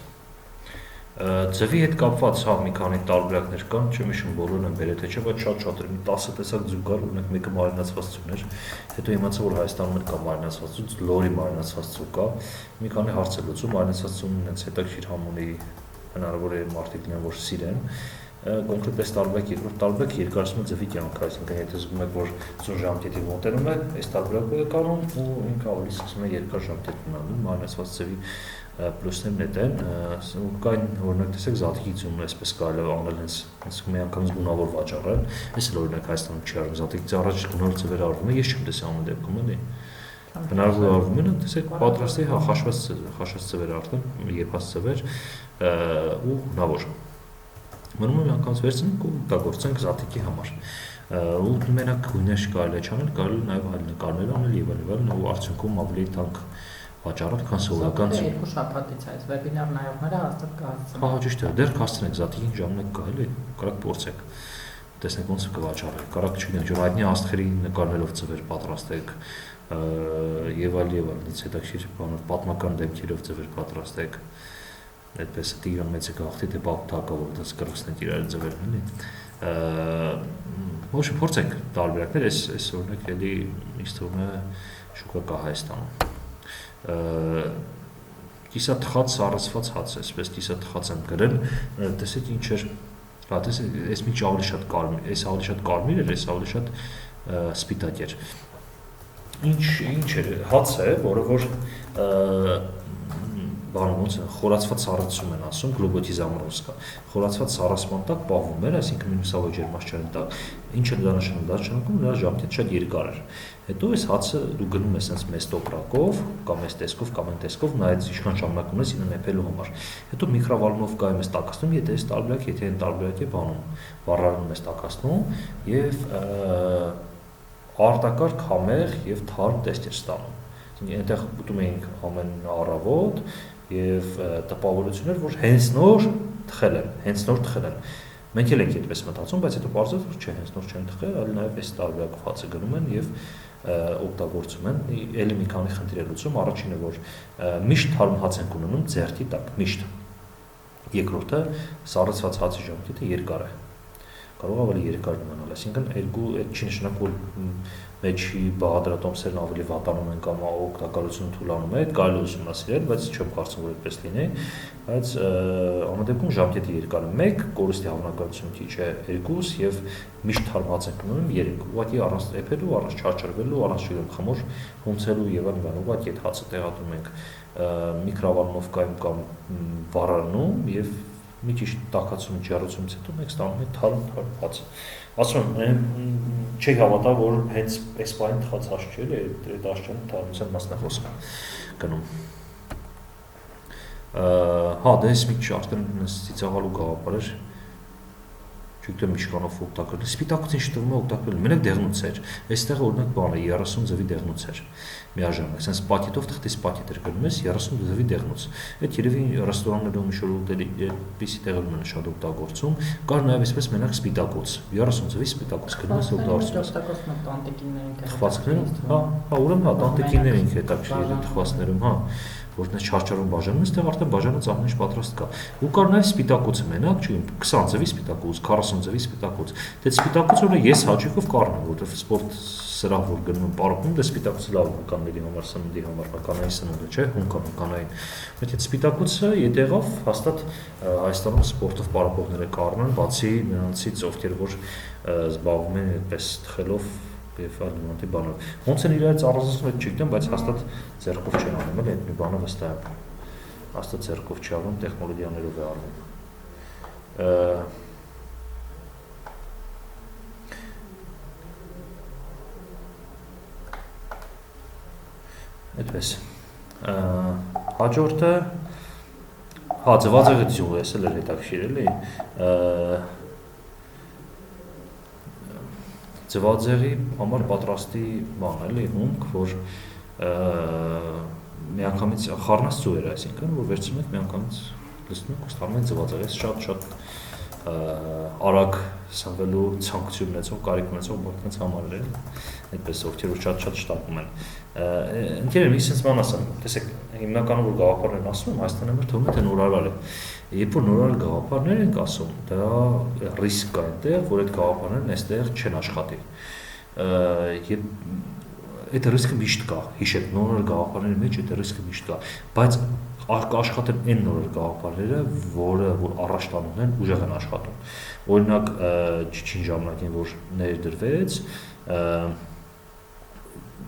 Ձևի հետ կապված հա մի քանի տարբերակներ կան, չեմ հիշում բոլորն են բերել թե չէ, բայց շատ էր, մի 10 տեսակ ձու կար, օրինակ մեկը մարինացված ձուն էր, հետո իմացա որ Հայաստանում էլ կա մարինացված ձու, լորի մարինացված ձու կա, մի քանի հարց է լուծում, մարինացված ձուն ինձ հետաքրքիր համունի հնարավոր է մարդիկ լինեն որ սիրեն, կոնկրետ այս տարբերակ երկրորդ տարբերակը երկարացնում է ձվի կյանքը, այսինքն եթե զգում եք որ ձուն ժամկետի մոտենում է, այս տարբերակը է կանում ու ինքը ավելի սկսում է երկար ժամկետ ունենալ, մարինացված ձվի պլյուսներն էդ են, կային օրինակ տեսեք զատիկի ձյունն այսպես կարելի է անել հենց մի անգամ գունավոր վաճառել, այս էլ օրինակ Հայաստանում չի արվում, զատիկից առաջ գունավոր ձևեր արվում են, ես չեմ տեսել ամեն դեպքում էլի, հնարավոր արվում են, տեսեք պատրաստի խաշված ձևեր արդեն, եփած ձևեր ու հնավոր, մնում է մի անգամից վերցնենք ու օգտագործենք զատիկի համար, ու մենակ գույներ կարելի է չանել, կարելի է նաև այլ նկարներ անել եւ այլն ու արդյունքում ավելի թանկ վաճառել, քան սովորական ձու։ Երկու շաբաթից այս վեբինար նայողները հաստատ կհասցնեն։ Հա, ճիշտ է, դեռ կհասցնենք, զատիկին ժամանակ կա էլի, կարաք փորձեք։ տեսնեք ոնց կվաճառեք, կարող չգիտեմ, որ հայտնի աստղերի նկարներով ձևեր պատրաստեք եւ այլ, հետաքրքիր բանով պատմական դեպքերով ձևեր պատրաստեք, այդպես է Տիգրան մեծը գաղթի թե բաղդակը, որ դες կրխսնեք իրար ձևերն էլի, ոչ փորձեք տարբերակներ, այս օրինակ էլի ինձ թվում է շուկա կա Հայաստանում, կիսաթխած սառեցված հաց, այսպես կիսաթխած եմ գրել, տեսեք ինչ էր, տեսեք, այս մի ավելի շատ կարմիր, այս ավելի շատ կարմիր էր, այս ավելի շատ սպիտակ էր, ինչ էր, հաց է, որը որ բանում խորացված սառեցում են ասում, գլուբոտի զամրոսկա, խորացված սառեցման տակ պահվում էր, այսինքն մինուսավոր ջերմաստիճանի տակ, ինչ է դա նշանակում, դա նշանակում նրա ժամկետը շատ երկար էր, հետո այս հացը դու գնում ես այս մեծ տոպրակով, կամ այս տեսքով, կամ այն տեսքով, նայած ինչքան ժամանակ ունես ինը նեփելու համար, հետո միկրովալնով կայում ես տաքացնում, եթե այս տարբերակ, եթե այն տարբերակ է բանում, վառարանում ես տաքացնում եւ արտակարգ համեղ եւ թարմ տեսք էր ստանում։ Այնտեղ ուտում էինք ամեն առավոտ եւ տպավորություններ, որ հենց նոր թխել են։ Մենք էլ ենք այդպես մտածում, բայց հետո բարձր որ չէ, հենց նոր չեն թխել, այլ նաեւ այս տարբերակով հացը գնում են եւ օգտագործում են։ Էլի մի քանի խնդիր է լուծում, առաջինը որ միշտ թարմ հաց են ունենում ձեռքի տակ, միշտ։ Երկրորդը սառեցված հացի ժամկետը երկար է։ Կարող ավելի երկար մնալ, այսինքն այդ չի նշանակում մեջի բաղադրատոմսերն ավելի վատանում են կամ օգտակարությունը թուլանում է, այդ կարելի է ուսումնասիրել, բայց չեմ կարծում, որ այդպես լինի, բայց ամենատեպքում ժամկետը երկար է 1, կորստի հավանականությունը քիչ է 2 եւ միշտ թարմած ենք ունենում 3, ուղղակի առանց էփելու, առանց չարչարվելու, առանց չգիտեմ խմոր հունցելու եւ այլն, ուղղակի այդ հացը տեղադրում ենք միկրովալնովկայում կամ վառարանում եւ մի ճիշտ տաքացում ջեռոցումից հետո մենք ստանում ենք թարմ հաց։ Ասում եմ, չի հավատա, որ հենց այս բանը թխած հաց չէ, այդ աշճանը թարմության մասնախոսք գնում։ Հա, դա էս մի արդեն ծիծաղալու գաղափար էր, չգիտեմ միշկանով օգտագործել, սպիտակուցին շտվում է օգտագործել, մենակ դեղնուց էր, այստեղ օրինակ բանը 30 ձևի դեղնուց էր, միաժամանակ, sense պակետով թղթից պակետ էր գնում ես 30 ձևի դեղնուց, այդ երևի ռեստորաններում ինչ-որ ուտելի այդպիսի տեղերում են շատ օգտագործում, կար նաև այսպես մենակ սպիտակոց, 30 ձևի սպիտակոց գնում ես օգտագործում ես, թխվածքներում, հա, ուրեմն հա, տանտիկիներ ենք հետաքրքիր թխվածներում, հա, որ նա չարչարում բաժանում, այստեղ արդեն բաժանած ամեն ինչ պատրաստ կա։ Ու կար նաև սպիտակոցը մենակ, չգիտեմ, 20 ձևի սպիտակոց, 40 ձևի սպիտակոց։ Դե սպիտակոցը ես հաճիկով կառնում, որովհետև սպորտ սրահ որ գնում եմ պարապում, դե սպիտակոցը լավ կանների համար, սննդի համար, կանային սնունդը, չէ, կանային։ Բայց այդ սպիտակոցը յետեղավ հաստատ Հայաստանում սպորտով պարապողները կառնան, բացի նրանցից, ովքեր որ զբաղվում են այդպես թխելով եւ այլնի բանով։ Ոնց են իրարից առանձնացնում այդ չգիտեմ, բայց հաստատ ձեռքով չեն անում, էլի այդ մի բանը վստահ է։ Հաստատ ձեռքով չի անում, տեխնոլոգիաներով է արվում։ Այդպես։ Հաջորդը հա ձվածեղը ձյուղ է, էլ էր հետաքրքիր էլի։ Ձվածեղի համար պատրաստի բան էլի հումք, որ միանգամից խառնած ծու էր, այսինքն որ վերցնում եք միանգամից լցնում եք ու ստանում եք ձվածեղից շատ արագ սնվելու ցանկություն ունեցող, կարիք ունեցող մարդկանց համար է, այդպես ովքեր որ շատ շտապում են։ Ընկերներ, մի sense բան ասեմ, տեսեք, հիմնականում որ գաղափարներն ասում եմ, Հայաստանը մեր թվում է թե նորարար է։ Երբ որ նորարար գաղափարներ ենք ասում, դա ռիսկ կա այնտեղ, որ այդ գաղափարներն այստեղ չեն աշխատի։ Եվ այդ ռիսկը միշտ կա, հիշեք, նորարար գաղափարների մեջ այդ ռիսկը միշտ կա, բայց աշխատեն այն նորարար գաղափարները, որ առաջ տանում են, ուժեղ են աշխատում։ Օրինակ, ճիճին ժամանակին, որ ներդրվեց,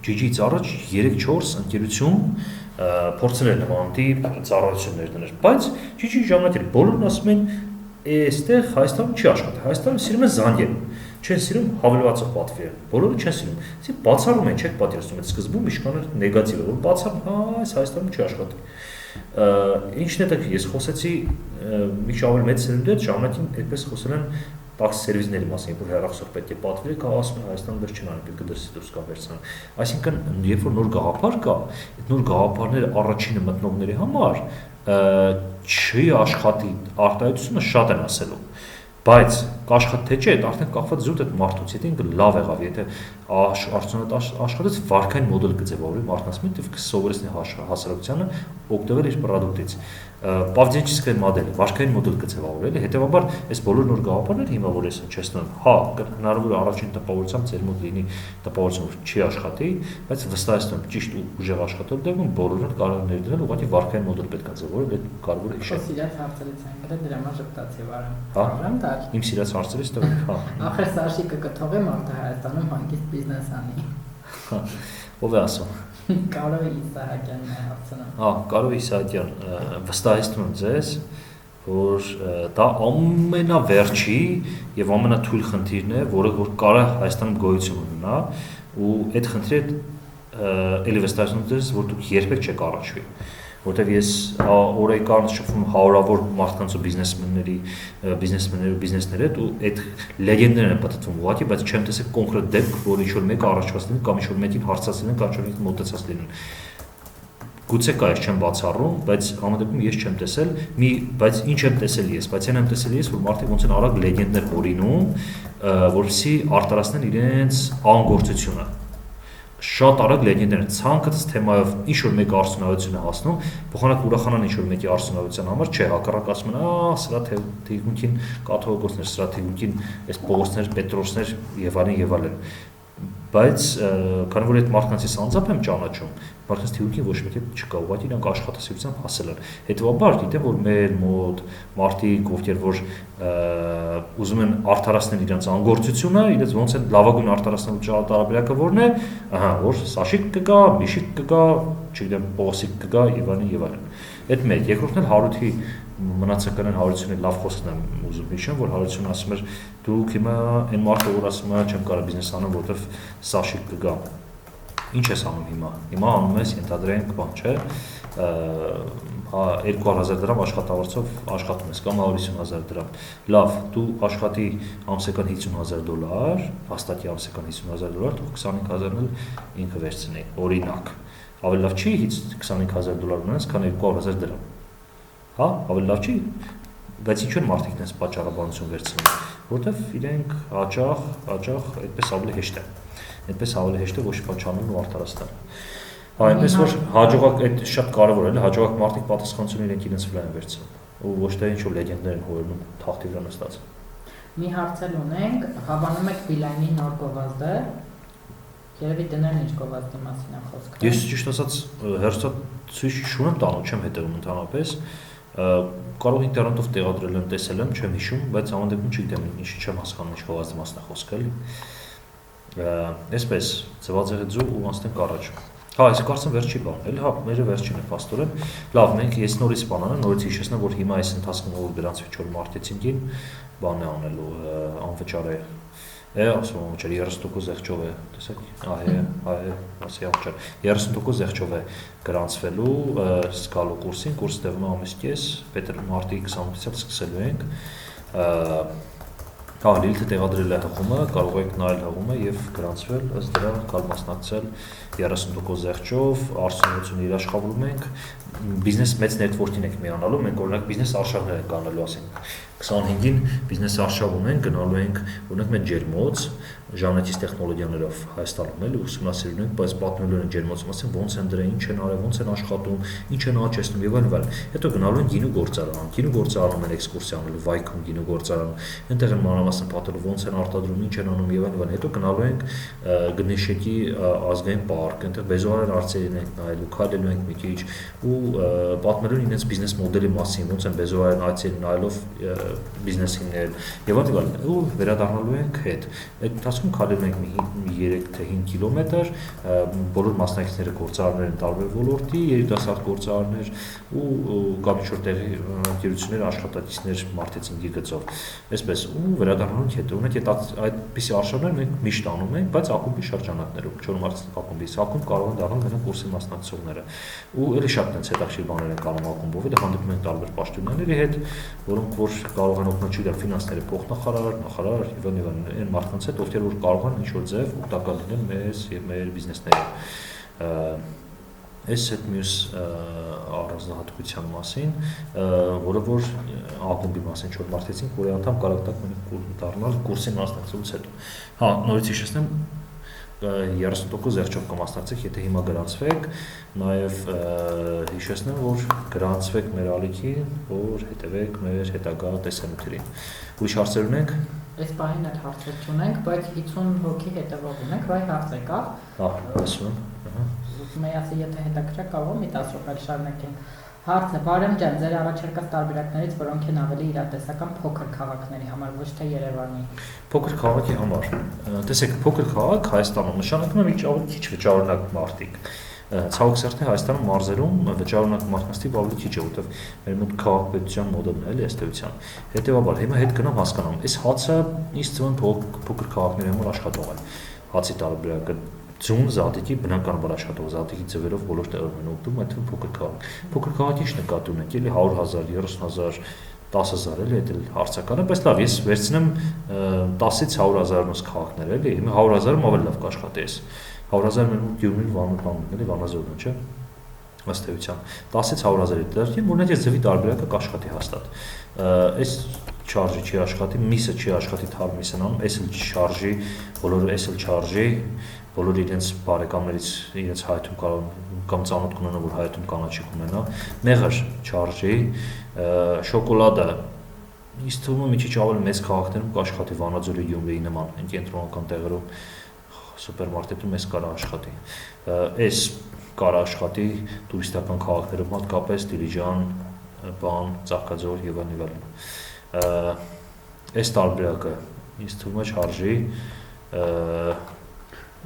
ճիճից առաջ 3-4 ընկերություն փորձել են նմանտի ծառայություններ դնել, բայց ճիճի ժամանակին բոլորն ասում են, այստեղ Հայաստանում չի աշխատի, Հայաստանում սիրում են զանգել, չեն սիրում հավելվածող պատվիրել, բոլորը չեն սիրում, իսկ բացառում են, չեք պատերազմում, այդ սկզբում իշքան էր նեգատիվ է, որ բացառում, այս Հայաստանում չի աշխատի։ Ինչն է դա ես խոսեցի մի շահել մեծ սերունդի հետ ժամանակին այդպես խոսել են տաքսի սերվիսների մասին, որ հեռախոսով պետք է պատվիրեք, ասում են Հայաստանում դեռ չեն անում, պետք է դրսից դուրս կա վերցնան։ Այսինքն, երբ որ նոր գաղափար կա, այդ նոր գաղափարները առաջինը մտնողների համար չի աշխատի, արտահայտությունը շատ են ասելու, բայց կաշխատ թե չէ, այդ արդեն կախված զուտ այդ մարդուց, եթե լավ եղավ, եթե աշխատեց վարկային մոդել կձևավորի մարդկանց մոտ եւ կսովորեցնի հասարակությանը օգտվել իր product-ից։ Поведенческая модель, վարկային մոդել կձևավորել, հետեւաբար այս բոլոր նոր գաղափարները հիմա որ ես չես տոնում, հա, հնարավոր է առաջին տպավորությամբ ձեր մոտ լինի տպավորություն, որ չի աշխատի, բայց վստահեցնում ճիշտ ու ուժեղ աշխատել դեպքում բոլորը կարող են ներդնել, ուղղակի վարկային մոդել պետք է ձևավորել, այդ կարևոր է հիշել։ Սիրած հարցերից են գրել, դրա համար ժպտացի վարեմ։ Հա, դար։ իմ սիրած հարցերից տվեք, հա։ Ախր Սաշիկը կթողի մարդը Հայաստանում հանգիստ բիզնես անի։ Հա, ով է ասում։ Կարո Իսահակյանն է հարցնում։ Հա, Կարո Իսահակյան, վստահեցնում եմ ձեզ, որ դա ամենավերջի եւ ամենաթույլ խնդիրն է, որը որ կարող Հայաստանում գոյություն ունենա, ու այդ խնդիրը էլի վստահեցնում եմ ձեզ, որ դուք երբեք չեք առաջվի, որտեվ ես օրեկան շփվում հարյուրավոր մարդկանց ու բիզնեսմենների բիզնեսների հետ ու այդ լեգենդներն են պատտվում ուղղակի, բայց չեմ տեսել կոնկրետ դեպք, որ ինչ-որ մեկը առաջված լինի կամ ինչ-որ մեկին հարցածին կամ ինչ-որ մեկին մոտեցած լինեն։ Գուցե կա ես չեմ բացառում, բայց ամեն դեպքում ես չեմ տեսել, բայց ինչ եմ տեսել ես, բայց այն եմ տեսել ես, որ մարդիկ ոնց են արագ լեգենդներ օրինում, որովհետեւ արդարացնեն իրենց անգործությունը։ Շատ արագ լեգենդներ են ցանկացած թեմայով ինչ որ մեկը արդյունավետություն է հասնում, փոխանակ ուրախանան ինչ որ մեկի արդյունավետության համար, չէ, հակառակ ասում են, սրա թեգունքին կաթողիկոսներ, սրա թեգունքին այս Պողոսներ, Պետրոսներ եւ այլն։ Բայց քանի որ այդ մարդկանց ես անձամբ եմ ճանաչում, մարդկանց թիվունքին ոչ մեկը չկա, ուղղակի իրանք աշխատասիրությամբ հասել են։ Հետևաբար գիտեմ, որ մեր մոտ մարդիկ, ովքեր որ ուզում են արդարացնել իրենց անգործությունը, իրենց ոնց են լավագույն արդարացնելու տարբերակը որն է, ահա, որ Սաշիկ կգա, Միշիկ կգա, չգիտեմ, Պողոսիկ կգա եւ այլն։ Այդ մեկ, երկրորդն էլ Հարութի մնացականն Հարությունի լավ խոսքն եմ ուզում հիշեմ, որ Հարությունն ասում էր դուք հիմա այն մարդը որ ասում է չեմ կարող բիզնես անել, որովհետև Սաշիկ կգա։ Ինչ ես անում հիմա։ Հիմա անում ես ենթադրենք բան, չէ՞, 200,000 դրամ աշխատավարձով աշխատում ես կամ 150,000 դրամ։ Լավ, դու աշխատի ամսական $50,000, հաստատի ամսական $50,000, թող 25,000-ն էլ ինքը վերցնի, օրինակ։ Ավելի լավ չի $25,000 ունենաս, քան 200,000 դրամ։ Հա, ավելի լավ չի, բայց ինչ են մարդիկ դες պատճառաբանություն վերցնում, որտեվ իրենք հաճախ այդպես ավելի հեշտ է։ Այդպես ավելի հեշտ է ոչ բան չանելն ու արդարացնել։ Հա, այնպես որ հաջողակ այդ շատ կարևոր է, հաջողակ մարդիկ պատասխանատվություն իրենք իրենց վրա են վերցնում, ու ոչ թե ինչ որ լեգենդներ են հորինում թախտի վրա նստած։ Մի հարցել ունենք, հավանում եք Բիլայնի նոր գովազդը, երևի դներն ինչ գովազդի մասին է խոսքը։ Ես ճիշտ ասած հերթացույց չունեմ տանում, չեմ հետևում ընդհանրապես, կարող ինտերնետով տեղադրել եմ, տեսել եմ, չեմ հիշում, բայց ամեն դեպքում չգիտեմ, ինչ չեմ հասկանում, ինչ գովազդի մասն է խոսքը էլի։ Այսպես ձվածեղի ձու ու անցնենք առաջ։ Հա, ես կարծեմ վերջի բանն էլ, հա, մերը վերջին է փաստորեն։ Լավ, մենք ես նորից բան անեմ, նորից հիշեցնեմ, որ հիմա այս ընթացքում ով գրանցվի 4 մարտեցինքին, բան է անելու, անվճար է։ Ասում եմ, չէ, 30% զեղչով է, տեսեք, ասի անվճար, 30% զեղչով է գրանցվելու սկալու կուրսին, կուրսը տևում է ամիս կես, մարտի 28-ից սկսելու ենք։ Հա, լիլթը տեղադրել է հղումը, կարող եք նայել հղումը եւ գրանցվել, ըստ դրա կալ մասնակցել 30% զեղչով, արդյունավետություն երաշխավորում ենք, բիզնես մեծ նետվորքին ենք միանալու, մենք օրինակ բիզնես արշավներ ենք անելու, ասենք 25-ին բիզնես արշավ ունենք, գնալու ենք, օրինակ մենք Ջերմոց, ժամանակից տեխնոլոգիաներով Հայաստանում էլ ուսումնասիրում ենք, բայց պատմելու են Ջերմոցի մասին, ոնց են դրել, ինչ են արել, ոնց են աշխատում, ինչ են աճեցնում եւ այլն։ Հետո գնալու են գինու գործարան, գինու գործարանում են էքսկուրսիա անելու, Վայքում գինու գործարան, այնտեղ են մանրամասն պատելու, ոնց են արտադրում, ինչ են անում եւ այլն։ Հետո գնալու ենք Գնեշեկի ազգային պարկ, այնտեղ բեզոարար արծերին ենք նայելու, քայլելու ենք մի քիչ ու պատմելու իրենց բիզնես մոդելի մասին, ոնց են բեզոարար արծերին նայելով բիզնես հիմնել եւ այլն ու վերադառնալու ենք հետ։ Այդ ընթացքում քայլելու ենք մի 3 թե 5 կիլոմետր, բոլոր մասնակիցները գործարարներ են տարբեր ոլորտի, երիտասարդ գործարարներ ու կամ ինչ-որ տեղի ընկերություններ, աշխատակիցներ մարտեցինգի գծով։ Այսպես ու վերադառնալու հետ ունենք այդպիսի արշավներ մենք միշտ անում ենք, բայց ակումբի շրջանակներում, 4 մարտի ակումբի, ակումբ կարող են դառնալ մենակ կուրսի մասնակցողները։ Ու էլի շատ այնց հետաքրքիր բաներ են կանում ակումբով, դա հանդիպում են տարբեր պաշտոնյաների հետ, որոնք որ կարող են օգնել չգիտեմ ֆինանսների փոխնախարար, նախարար եւ այլն, այն մարդկանց հետ, ովքեր որ կարող են ինչ-որ ձև օգտակար լինել մեզ եւ մեր բիզնեսներին։ Այս հետ մյուս առանձնահատկության մասին, որը որ ակումբի մասին չոր մարդեցինք, որի անդամ կարող եք դառնալ կուրսի մասնակցելուց հետո։ Հա, նորից հիշեցնեմ 30% զեղչով կմասնակցեք, եթե հիմա գրանցվեք, նաև հիշեցնեմ, որ գրանցվեք մեր ալիքին, որ հետևեք մեր հետագա տեսանյութերին։ Ուրիշ հարցեր ունենք։ Այս պահին այդ հարցեր չունենք, բայց 50 հոգի հետևող ունենք, վայ հարց եկա։ Հա, ասում եմ։ Մեյասի եթե հետաքրքրեք կարող մի 10 րոպե շարունակենք։ Հարցը՝ Վահրամ ջան, ձեր առաջարկած տարբերակներից որոնք են ավելի իրատեսական փոքր քաղաքների համար, ոչ թե Երևանի։ Փոքր քաղաքի համար։ Տեսեք, փոքր քաղաք Հայաստանում նշանակում է մի ավելի քիչ վճարունակ մարդիկ։ Ցավոք սերտի Հայաստանում մարզերում վճարունակ մարդկանցի ավելի քիչ է, որովհետև մեր մոտ քաղաքապետության մոդելն է, էլի ըստեյության։ Հետևաբար հիմա հետ գնամ հասկանամ, այս հացը ինձ թվում է փոքր քաղաքների համար աշխատող է։ Հացի տարբերակը ձուն զատիկի բնական աշխատող զատիկի ձևերով բոլոր տեղերում են օգտվում, այդ փոքր քաղաք։ Փոքր քաղաքի ինչ նկատի ունենք, էլի 100,000, 30,000, 10,000 էլի, դա էլ հարցական է, բայց լավ, ես վերցնեմ 10-ից 100,000-ից քաղաքներ էլի, հիմա 100,000-ում ավելի լավ կաշխատի ես։ 100,000 մեր մոտ Գյումրին բանում, էլի Վանաձորն չէ։ Ըստ էության 10-ից 100,000-ի դեպքում ունենք ես ձևի տարբերակը կաշխատի հաստատ։ Այս չարժի չի աշխատի, միսը չի աշխատի թար միսն անում, այս էլ չարժի, բոլորը այս էլ չարժի, բոլորը իրենց բարեկամներից իրենց հայտում կամ ծանոթ կունենա, որ հայտում կանաչիկ ունենա, մեղր չարժի, շոկոլադը ինձ թվում է մի քիչ ավելի մեծ քաղաքներում կաշխատի Վանաձորի Գյումրիի նման, այն կենտրոնական տեղերում սուպերմարկետում էս կարա աշխատի։ Այս կարա աշխատի տուրիստական քաղաքներում, հատկապես Դիլիջան, բան, Ծաղկաձոր եւ այլն։ Այս տարբերակը ինձ թվում է չարժի։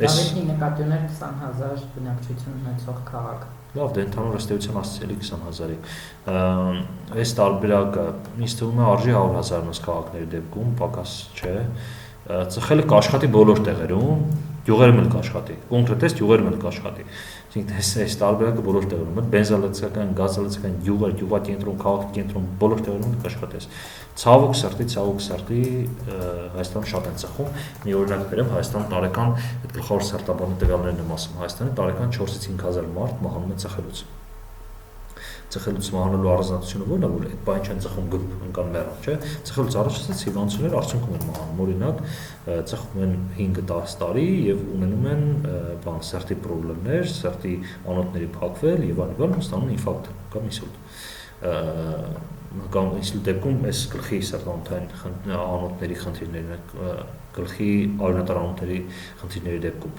Դավիթի նկատի ուներ 20,000 բնակչություն ունեցող քաղաք։ Լավ, դե ընդհանուր ըստեյության ասացելի 20,000-ի։ Այս տարբերակը ինձ թվում է արժի 100,000-ից քաղաքների դեպքում, պակաս չէ։ Ծխելը կաշխատի բոլոր տեղերում, յուղերում էլ կաշխատի, կոնկրետ յուղերում էլ կաշխատի։ Այս տարբերակը բոլոր տեղերում է, բենզալացական, գազալացական յուղեր, յուղակենտրոն, քաղաքակենտրոն բոլոր տեղերում կաշխատես։ Ցավոք սրտի Հայաստանում շատ են ծխում։ Մի օրինակ բերեմ, Հայաստան տարեկան այդ գլխավոր սերտաբանի տվյալներն եմ ասում, Հայաստանի տարեկան 4-ից 5,000 մարդ մահանում է ծխելուց։ Ծխելուց մահանալու առանձնահատկությունը ո՞րն է, որ այդ բանը չեն ծխում ընկան մեռան, չէ։ Ծխելուց առաջ ասած հիվանդություններ արդյունքում են մահանում։ Օրինակ ծխում են 5-10 տարի եւ ունենում են բան սրտի խնդիրներ, սրտի անոթների փակվել եւ այլն, ստանում ինֆարկտ կամ ինսուլտ։ Կամ ինսուլտ դեպքում այս գլխի սրտանոթային անոթների խնդիրներն գլխի արյունատար անոթների խնդիրների դեպքում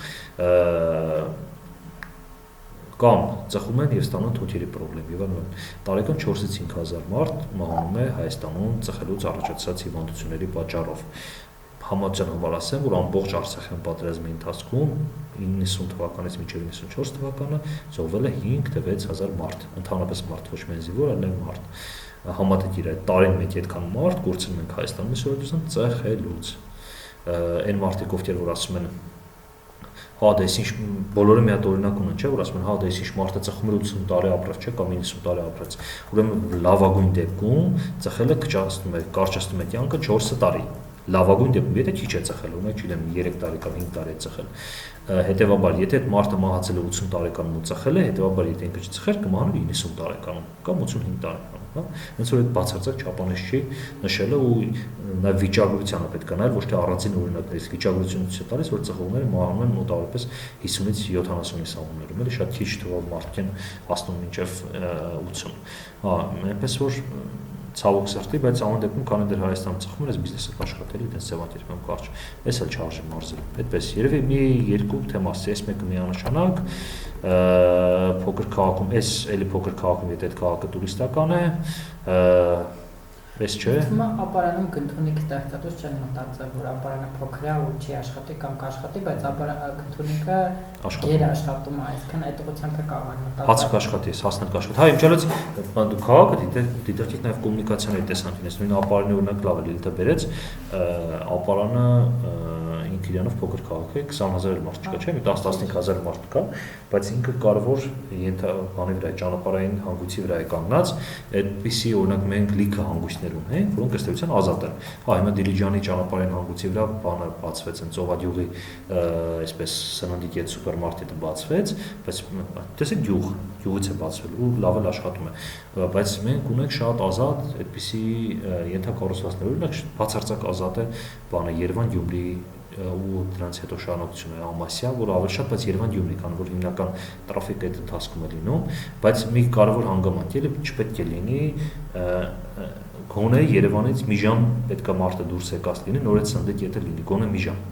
կամ ծխում են եւ ստանում թոթերի խնդրեմ եւ այլն։ Տարեկան 4-ից 5,000 մարդ մահանում է Հայաստանում ծխելուց առաջացած հիվանդությունների պատճառով։ Համաձայն համար ասեմ, որ ամբողջ Արցախյան պատերազմի ընթացքում 90 թվականից մինչև 94 թվականը զոհվել է 5-6,000 մարդ, ընդհանրապես մարդ, ոչ միայն զինվոր, այլ մարդ։ Համատեքիր այդ տարին մեկ այդքան մարդ կորցնում ենք Հայաստանում իսորություն ծխելուց։ Այն մարդիկ, ովքեր որ ասում են հա դա ինչ բոլորը մի հատ օրինակ ունեն, չէ, որ ասում են հա դա ինչ մարդը ծխում է 80 տարի ապրած, չէ, կամ 90 տարի ապրած։ Ուրեմն լավագույն դեպքում ծխելը կճացնում է, կարճացնում է կյանքը 4 տարի։ Լավագույն դեպքում, եթե քիչ է ծխել, ունեք, չգիտեմ, 3 տարի կամ 5 տարի է ծխել։ Հետևաբար, եթե այդ մարդը մահացել է 80 տարեկանում ու ծխել է, հետևաբար, եթե ինքը չծխեր, կմահանա 90 տարեկանում կամ 85 տարեկանում, հա։ Հենց որ այդ բացարձակ չափանիշ չի նշելը ու նաև վիճակագրությանը պետք է նայել, ոչ թե առանձին օրինակներից վիճակագրությունը ցույց տալիս, որ ծխողները մահանում են մոտավորապես 50-ից 70 սահմաններում, էլի շատ քիչ թվով մարդիկ են հասնում մինչև 80։ Հա, այնպես որ ցավոք սրտի, բայց ամեն դեպքում քանի դեռ Հայաստանում ծխում էր, այս բիզնեսը կաշխատելի այդպես ձևակերպում կարճ։ Էս էլ չարժի մարզել։ Այդպես երևի մի երկու թեմա ասի, այս մեկը միանշանակ, փոքր քաղաքում, այս էլի փոքր քաղաքում, եթե այդ քաղաքը տուրիստական է, պես չէ։ Հիմա ապարանում գնդունիկ ստեղծած չեն մտածել, որ ապարանը փոքր է ու չի աշխատի կամ կաշխատի, բայց գնդունիկը երաշխատում է, այսինքն այդ ուղղությամբ է կարող մտածել։ Հացը կաշխատի, հասնել կաշխատի։ Հա, իմչալից դու քաղաքը դիտարկեք նաև կոմունիկացիաների տեսանկյունից, նույն ապարանի օրինակ լավ է լիլտը բերեց, ապարանը քիրանով փոքր քաղաք է, 20,000 մարդ չկա, չէ՞, մի 10-15,000 մարդ կա, բայց ինքը կարևոր բանի վրա է, ճանապարհային հանգույցի վրա է կանգնած, այդպիսի օրինակ մենք լիքը հանգույցներ ունենք, որոնք ըստ էության ազատ են։ Հա, հիմա Դիլիջանի ճանապարհային հանգույցի վրա բանը բացվեց, այն Ծովագյուղի այսպես սննդի կետ սուպերմարկետը բացվեց, բայց տեսեք գյուղից է բացվել ու լավ էլ աշխատում է, բայց մենք ունենք շատ ազատ այդպիսի ենթակառուցվածքներ, օրինակ բացարձակ ազատ է բանը Երևան Գյումրի ու դրանից հետո շարունակություն է Ամասիա, որ ավելի շատ, բայց Երևան Գյումրի, քանի որ հիմնական տրաֆիկը այդ ընթացքում է լինում, բայց մի կարևոր հանգամանք է, չպետք է լինի գոնե Երևանից մի ժամ պետք է մարդը դուրս եկած լինի, նոր այդ սննդի կետը լինի, գոնե մի ժամ։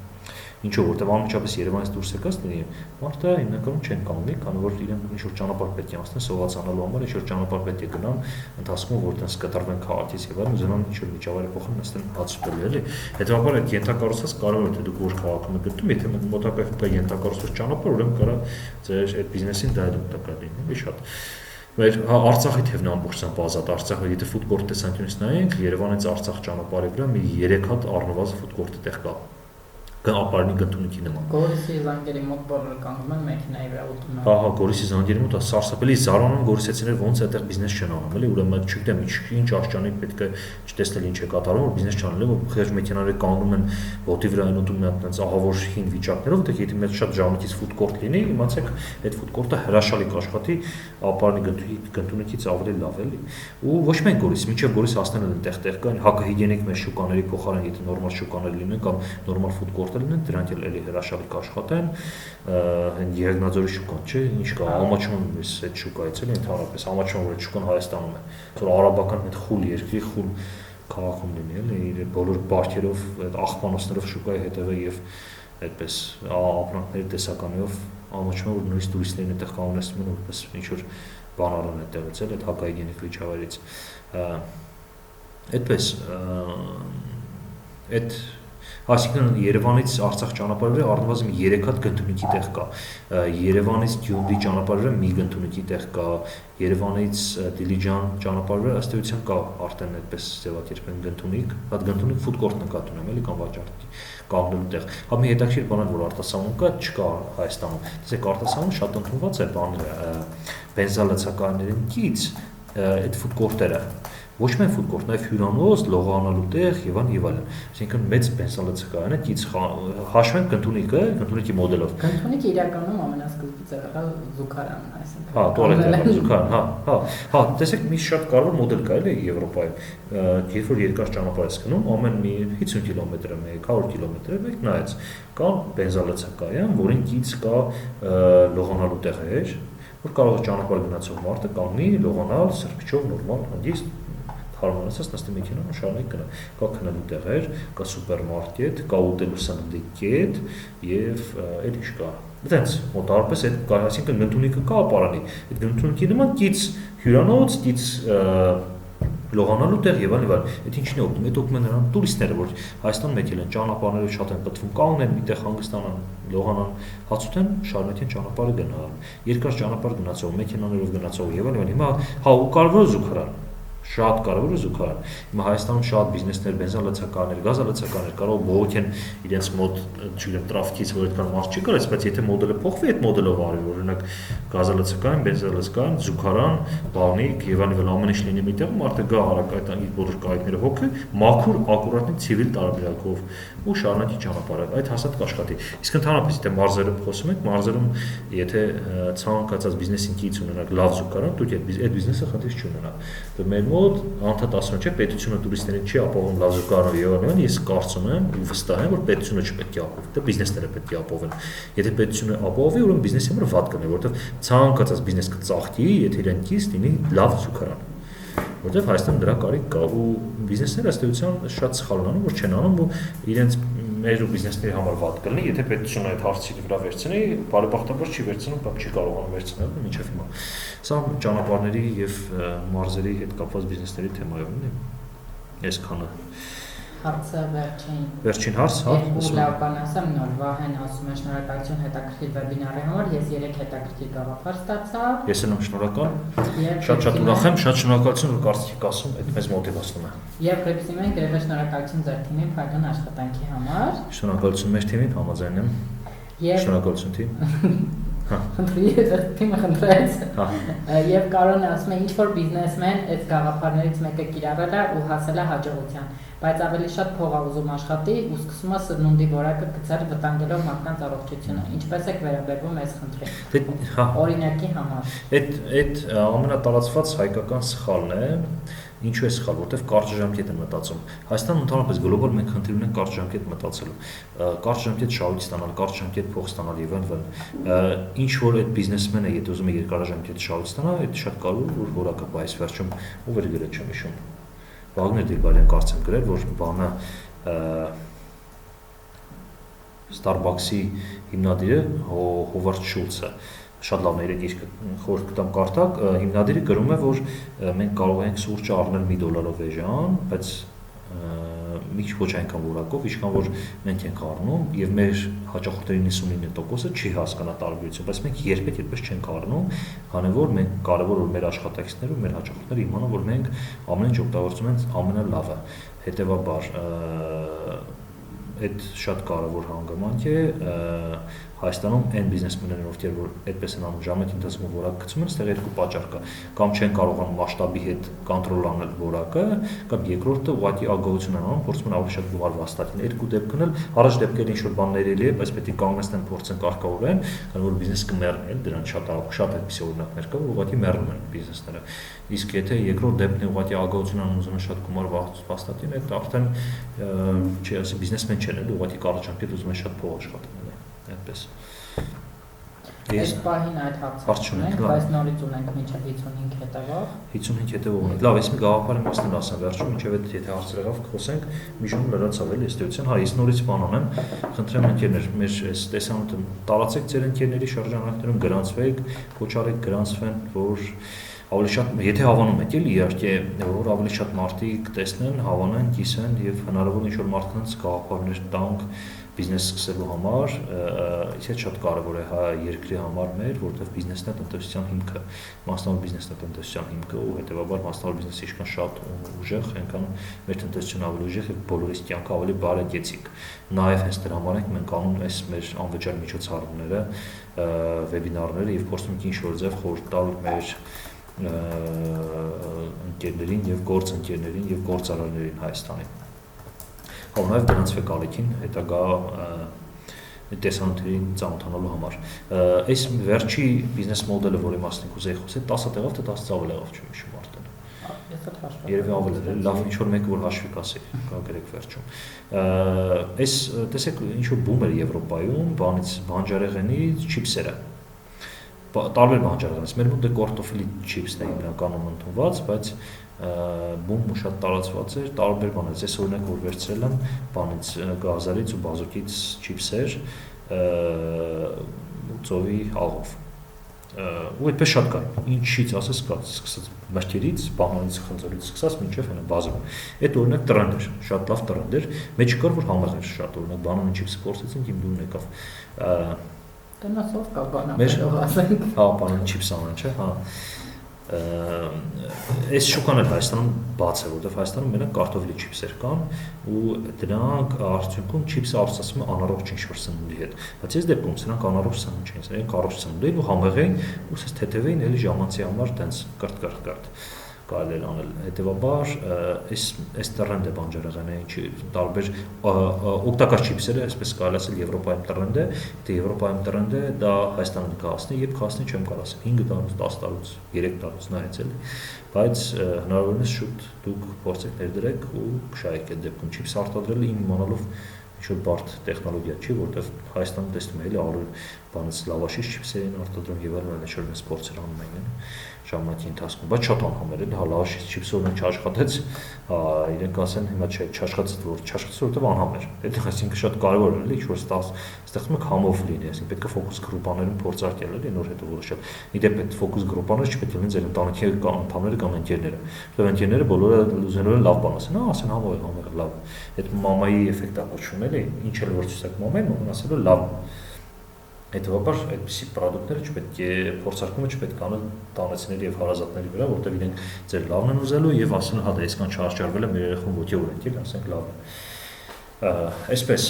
Ինչու որտեղ անմիջապես Երևանից դուրս եկած լինի, մարդը հիմնականում չեն կանգնի, քանի որ իրենք ինչ-որ ճանապարհ պետք է անցնեն սովածանալու համար, ինչ-որ ճանապարհ պետք է գնան, ընթացքում որտեղ կտրվեն քաղաքից եւ այլն, ուզենան ինչ-որ միջավայրը փոխեն, նստեն հաց ուտելու, էլի։ Հետևաբար այդ ենթակառուցված կարող է թե դուք որ քաղաքում եք գտնում, եթե մոտակայքում կա ենթակառուցված ճանապարհ, ուրեմն կարա ձեր այդ բիզնեսին դա օգտակար լինի, էլի շատ։ Մեր Արցախի թևն ամբողջությամբ ազատ Արցախը, եթե ֆուդ կորտ տեսանկյունից նայենք, Երևանից Արցախ ճանապարհի վրա մի 3 հատ առնվազն ֆուդ կորտի տեղ կա։ Ապարանի գտնունքի նման։ Գորիսի զանգերի մոտ բոլորը կանգնում են մեքենայի վրա ուտում։ Հա, Գորիսի զանգերի մոտ սարսափելի զարանում գորիսեցիները ոնց այդտեղ բիզնես չեն անում, էլի, ուրեմն չգիտեմ ինչ աշճանի պետք է չտեսնել ինչ է կատարում, որ բիզնես չանել, որ խեղճ մեքենաները կանգնում են ոտի վրա են ուտում մի հատ այնց ահավոր հին վիճակներով, որտեղ եթե մեծ շատ ժամանակից ֆուդ կորտ լինի, իմացեք այդ ֆուդ կորտը հրաշալի կաշխատի, ապարանի գտնունքից ավելի լավ էլի։ Ու ոչ միայն Գորիս, մինչև Գորիս հասնելն են տեղ-տեղ կան հակահիգիենիկ մեր շուկաների փոխարեն, եթե նորմալ շուկաներ լինեն կամ նորմալ ֆուդ կորտ լինեն, դրանք էլ հրաշալի կաշխատեն, հեն Եգիպտացորենի շուկան, չէ, ինչ կա, ամաչում էս այդ շուկայից էլ ընդհանրապես, ամաչում որ այդ շուկան Հայաստանում է, որ արաբական այդ խուլ երկրի խուլ քաղաքում լինի, էլի, իր բոլոր բարքերով, այդ աղբանոցներով շուկայի հետևը եւ այդպես ապրանքների տեսականիով ամաչում որ նույնիսկ տուրիստերին այդտեղ կանոնացնում են որպես ինչ որ բան առան այդտեղից էլ այդ հակահիգիենիկ միջավայրից, այդպես այդ Այսինքն Երևանից Արցախ ճանապարհի վրա առնվազն 3 հատ գտնունքի տեղ կա, Երևանից Գյումրի ճանապարհի վրա մի գտնունքի տեղ կա, Երևանից Դիլիջան ճանապարհի վրա ըստ էության կա արդեն այդպես ձևակերպեն գտնունք, հատ գտնունք ֆուդ կորտ նկատի ունեմ, էլի կամ վաճառքի կանգնելու տեղ։ Հա մի հետաքրքիր բան է որ արտասահմանում կա, չկա Հայաստանում։ Տեսեք արտասահմանում շատ ընդունված է բաները, բենզալացակայիններին կից այդ ֆուդ կորտերը ոչ միայն ֆուդ կորտ, նաև հյուրանոց, լողանալու տեղ եւ այլն։ Այսինքն մեծ բենզալացակայանը կից հաշվենք գտնունիքը, գտնունիքի մոդելով։ Գտնունիքը իրականում ամենասկզբից եղել զուգարանն, այսինքն։ Հա, տուալետը զուգարան, հա, տեսեք մի շատ կարևոր մոդել կա էլի Եվրոպայում։ Երբ որ երկար ճանապարհ ես գնում, ամեն մի 50 կիլոմետրը մեկ, 100 կիլոմետրը մեկ նայած, կա բենզալացակայան, որին կից կա լողանալու տեղեր, որ կարող է ճանապարհ գնացող մարդը կանգնի, լողանալ, սրբիչով նորմալ հանգիստ հարմարացած նստի մեքենան ու շարունակ գնա։ Կա քնելու տեղեր, կա սուպերմարկետ, կա ուտելու սննդի կետ եւ այլ ինչ կա։ Այդպես մոտարպես այդ կա, այսինքն գտնունիքը կա ապարանի։ Այդ գտնունքի նման կից հյուրանոց, կից լողանալու տեղ եւ այլն։ Այդ ինչն է օգնում։ Այդ օգնում են նրան տուրիստները, որ Հայաստան մեկել են, ճանապարհները շատ են պատվում, կանգնեն, միտեղ հանգստանան, լողանան, հաց ուտեն, շարունակեն ճանապարհը գնալ։ Երկար ճանապարհ գնացող, մեքենաներով գնացող եւ այլն։ Հիմա հա ու կարևոր զուգարան շատ կարևոր է զուգարան։ Հիմա Հայաստանում շատ բիզնեսներ, բենզալացականներ, գազալացականներ կարող բողոքեն իրենց մոտ, չգիտեմ, տրաֆիկից, որ այդքան մարդ չի գալիս, բայց եթե մոդելը փոխվի, այդ մոդելով արի, օրինակ գազալացական, բենզալացական, զուգարան, բանիկ եւ այլն ամեն ինչ լինի միտեղ, մարդը գա արագ այդ իր բոլոր կայքները հոգի, մաքուր, ակուրատնի ցիվիլ տարբերակով ու շարունակի ճանապարհը։ Այդ հաստատ կաշխատի։ Իսկ ընդհանրապես եթե մարզերում խոսում ենք, մարզերում եթե ցանկացած բիզնեսին կից ունենաք լավ զուգարան, դուք այդ բիզնեսը խնդիր չունենա։ Դե մեր մոտ անդադ ասում են, չէ, պետությունը տուրիստներին չի ապահովում լավ զուգարանով եւ այլն, ես կարծում եմ ու վստահ եմ, որ պետությունը չպետք է ապահովի, դա բիզնեսները պետք է ապահովեն։ Եթե պետությունը ապահովի, ուրեմն բիզնեսի համար վատ կլինի, որովհետեւ ցանկացած բիզնես կծաղկի, եթե իրեն կից լինի լավ զուգարան։ Որտեղ Հայաստանում դրա կարիք կա ու բիզնեսները ըստ էության շատ սխալ անում, որ չեն անում ու իրենց մեր բիզնեսների համար վատ կլինի, եթե պետությունը այդ հարցի վրա վերցնի, բարեբախտաբար չի վերցնում կամ չի կարողանում վերցնել մինչև հիմա։ Սա ճանապարհների եւ մարզերի հետ կապված բիզնեսների թեմայով է։ Այսքանը։ Հարցը վերջին հարց, հա։ Երկու լավ բան ասեմ, նոր Վահեն ասում է շնորհակալություն հետաքրքիր վեբինարի համար, ես 3 հետաքրքիր գաղափար ստացա։ Ես եմ շնորհակալ։ Շատ ուրախ եմ, շատ շնորհակալություն, որ կարծիք ասում, այդ մեզ մոտիվացնում է։ Եվ գրպսիմ ենք գրեթե շնորհակալություն ձեր թիմին փայլուն աշխատանքի համար։ Շնորհակալություն մեր թիմին, համաձայն եմ։ Շնորհակալություն թիմ։ Թիմը խնդրեց։ Եվ Կարոնը ասում է, ինչ որ բիզնեսմեն այդ գաղափարներից մեկը կիրառել է ու հասել է հաջողության, բայց ավելի շատ փող է ուզում աշխատի ու սկսում է սննդի որակը գծել վտանգելով մարդկանց առողջությունը։ Ինչպես եք վերաբերվում այս խնդրին։ Օրինակի համար։ Այդ ամենատարածված հայկական սխալն է։ Ինչու է սխալ, որտեվ կարճ ժամկետ են մտածում։ Հայաստանում ընդհանրապես գլոբալ մենք խնդիր ունենք կարճ ժամկետ մտածելու։ Կարճ ժամկետ շահույթ ստանալ, կարճ ժամկետ փող ստանալ եւ այլն։ Ինչ որ այդ բիզնեսմենը, եթե ուզում է երկարաժամկետ շահույթ ստանալ, այդ շատ կարևոր որ որակը բայս վերջում ով էր գրել չեմ հիշում։ Վագներ Դիլբարյան կարծեմ գրել, որ բանը Starbucks-ի հիմնադիրը Հովարդ Շուլցը շատ լավն է իր գիրքը խորհուրդ կտամ կարդակ, հիմնադիրը գրում է, որ մենք կարող ենք սուրճը առնել $1 էժան, բայց մի քիչ ոչ այնքան որակով, ինչքան որ մենք ենք առնում եւ մեր հաճախորդների 99%-ը չի հասկանա տարբերությունը, բայց մենք երբեք այդպես չենք առնում, քանի որ մենք կարևոր որ մեր աշխատակիցները ու մեր հաճախորդները իմանան, որ մենք ամեն ինչ օգտագործում ենք ամենալավը։ Հետևաբար այդ շատ կարևոր հանգամանք է Հայաստանում այն բիզնեսմեններն ովքեր որ այդպես են անում ժամանակի ընթացքում որակ գցում են, այստեղ երկու պատճառ կա։ Կամ չեն կարողանում մասշտաբի հետ կոնտրոլ անել որակը, կամ երկրորդը ուղղակի ագահություն են անում, փորձում են ավելի շատ գումար վաստակեն։ Երկու դեպքն էլ առաջ դեպքերը ինչ որ բաններ էլի է, բայց պետք է կանգնեցնեն փորձեն կարգավորեն, քանի որ բիզնես կմեռնի, դրան շատ այդպիսի օրինակներ կա, որ ուղղակի մեռնում են բիզնեսները։ Իսկ եթե երկրորդ դեպքն է ուղղակի ագահություն անում, ուզում են շատ գումար վաստակեն, այդ արդեն չի ասի բիզնեսմեն չեն, էլ ուղղակի կարճամկետ ուզում են շատ փող աշխատել, այդպես։ Այս պահին այդ հարցը ունենք, բայց նորից ունենք մինչև 55 հետևող։ 55 հետևող ունենք։ Լավ, ես մի գաղափարի մասն ասեմ վերջում, ինչև եթե հարցեր եղավ խոսենք, մի ժամ լրացավ էլի ստեյցիան։ Հա, ես նորից բան անեմ, խնդրեմ ընկերներ, մեր այս տեսանյութը տարածեք ձեր ընկերների շրջանակներում, գրանցվեք, կոչարեք գրանցվեն, որ ավելի շատ, եթե հավանում եք էլի իհարկե, որ ավելի շատ մարդիկ տեսնեն, հավանեն, կիսեն եւ հնարավոր ինչ որ մարդկանց գաղափարներ տանք բիզնես սկսելու համար, իսկ շատ կարևոր է հա երկրի համար մեր, որտեղ բիզնեսն է տնտեսության հիմքը, մասնավոր բիզնեսն է տնտեսության հիմքը ու հետեւաբար մասնավոր բիզնեսը ինչքան շատ ուժեղ, այնքան մեր տնտեսությունը ավելի ուժեղ եւ բոլորիս կյանքը ավելի բարեկեցիկ։ Նաեւ հենց դրա համար ենք մենք անում այս մեր անվճար միջոցառումները, վեբինարները եւ փորձում ենք ինչ-որ ձև խորհուրդ տալ մեր ընկերներին եւ գործընկերներին եւ գործարարներին Հայաստանի։ Հա նաև գրանցվեք ալիքին հետագա տեսանյութերին ծանոթանալու համար։ Այս վերջի բիզնես մոդելը, որի մասին կուզեի խոսել, 10 տեղով թե 10 ծավալ եղավ չեմ հիշում արդեն։ Երևի ավելի է, լավ ինչ որ մեկը որ հաշվի կասի, կա գրեք վերջում։ Այս տեսեք ինչ որ բում էր Եվրոպայում, բանջարեղենի չիփսերը։ Տարբեր բանջարեղենից, մեր մոտ դե կարտոֆիլի չիփսն է հիմնականում ընդունված, բայց բում շատ տարածված էր, տարբեր բաներից, ես օրինակ որ վերցրել եմ բանից գազարից ու բազուկից չիփսեր ծովի աղով ու այդպես շատ կա, ինչից ասես կա, սկսած մրգերից, բանանից, խնձորից սկսած մինչև հենա բազում։ Այդ օրինակ տրենդ էր, շատ լավ տրենդ էր, մեջ կար որ համեղ էր շատ, օրինակ բանանի չիփսը փորձեցինք, իմ դուրն եկավ։ Տնասով կա բանանով ասենք։ Հա, բանանի չիփս անում, չէ՞, հա։ Այս շուկան էլ Հայաստանում բաց է, որտեղ Հայաստանում մենակ կարտոֆիլի չիփսեր կան ու դրանք արդյունքում չիփսը արծացվում է անառողջ ինչ-որ սննդի հետ։ Բայց այս դեպքում սրանք անառողջ սնունդ չեն, սրանք առողջ սնունդ են ու համեղ են ու սես թեթև են, էլի ժամանցի համար տենց կրտ կարելի է անել։ Հետևաբար այս տրենդ է բանջարեղենը, ինչի տարբեր օգտակար չիփսերը, այսպես կարելի ասել Եվրոպայում տրենդ է, դե Եվրոպայում տրենդ է, դա Հայաստանում կհասնի, երբ կհասնի չեմ կարող ասել 5 տարուց, 10 տարուց, 3 տարուց նայեց էլի, բայց հնարավորինս շուտ դուք փորձեք ներդրեք ու կշահեք այդ դեպքում չիփս արտադրելը իմանալով ինչ-որ բարդ տեխնոլոգիա չի, որտեղ Հայաստանում տեսնում եմ էլի բանից լավաշից չիպսերին արտադրում եւ այլն ինչ որ մեծ փորձեր անում են ժամանակի ընթացքում, բայց շատ անգամներ էլ հա լավաշից չիպսով մենք չաշխատեց, իրենք ասեն հիմա չէ չաշխատեց որտեղ անհամ էր, դա այսինքն շատ կարևոր է էլի ինչ որ ստեղծում եք համով լինի, այսինքն պետք է ֆոկուս գրուպաներում փորձարկել էլի նոր հետո որոշել, իդեպ այդ ֆոկուս գրուպաները չպետք է լինեն ձեր ընտանիքի անդամները կամ ընկերները, որտեղ ընկերները բոլորը լուզենով են լավ բան ասեն, ասեն համով լավ, այդ մամայի էֆեկտը կոչվում էլի, ինչ էլ որ ցույց տակ մամային, ասել լավ Հետևաբար այդպիսի պրոդուկտները չպետք է փորձարկումը չպետք է անել տանեցիների եւ հարազատների վրա, որտեղ իրենք ձեր լավն են ուզելու եւ ասեն հա դա այսքան չարժարվել է մեր երեխուն ոգեոր ենք, էլ ասենք լավ է։ Այսպես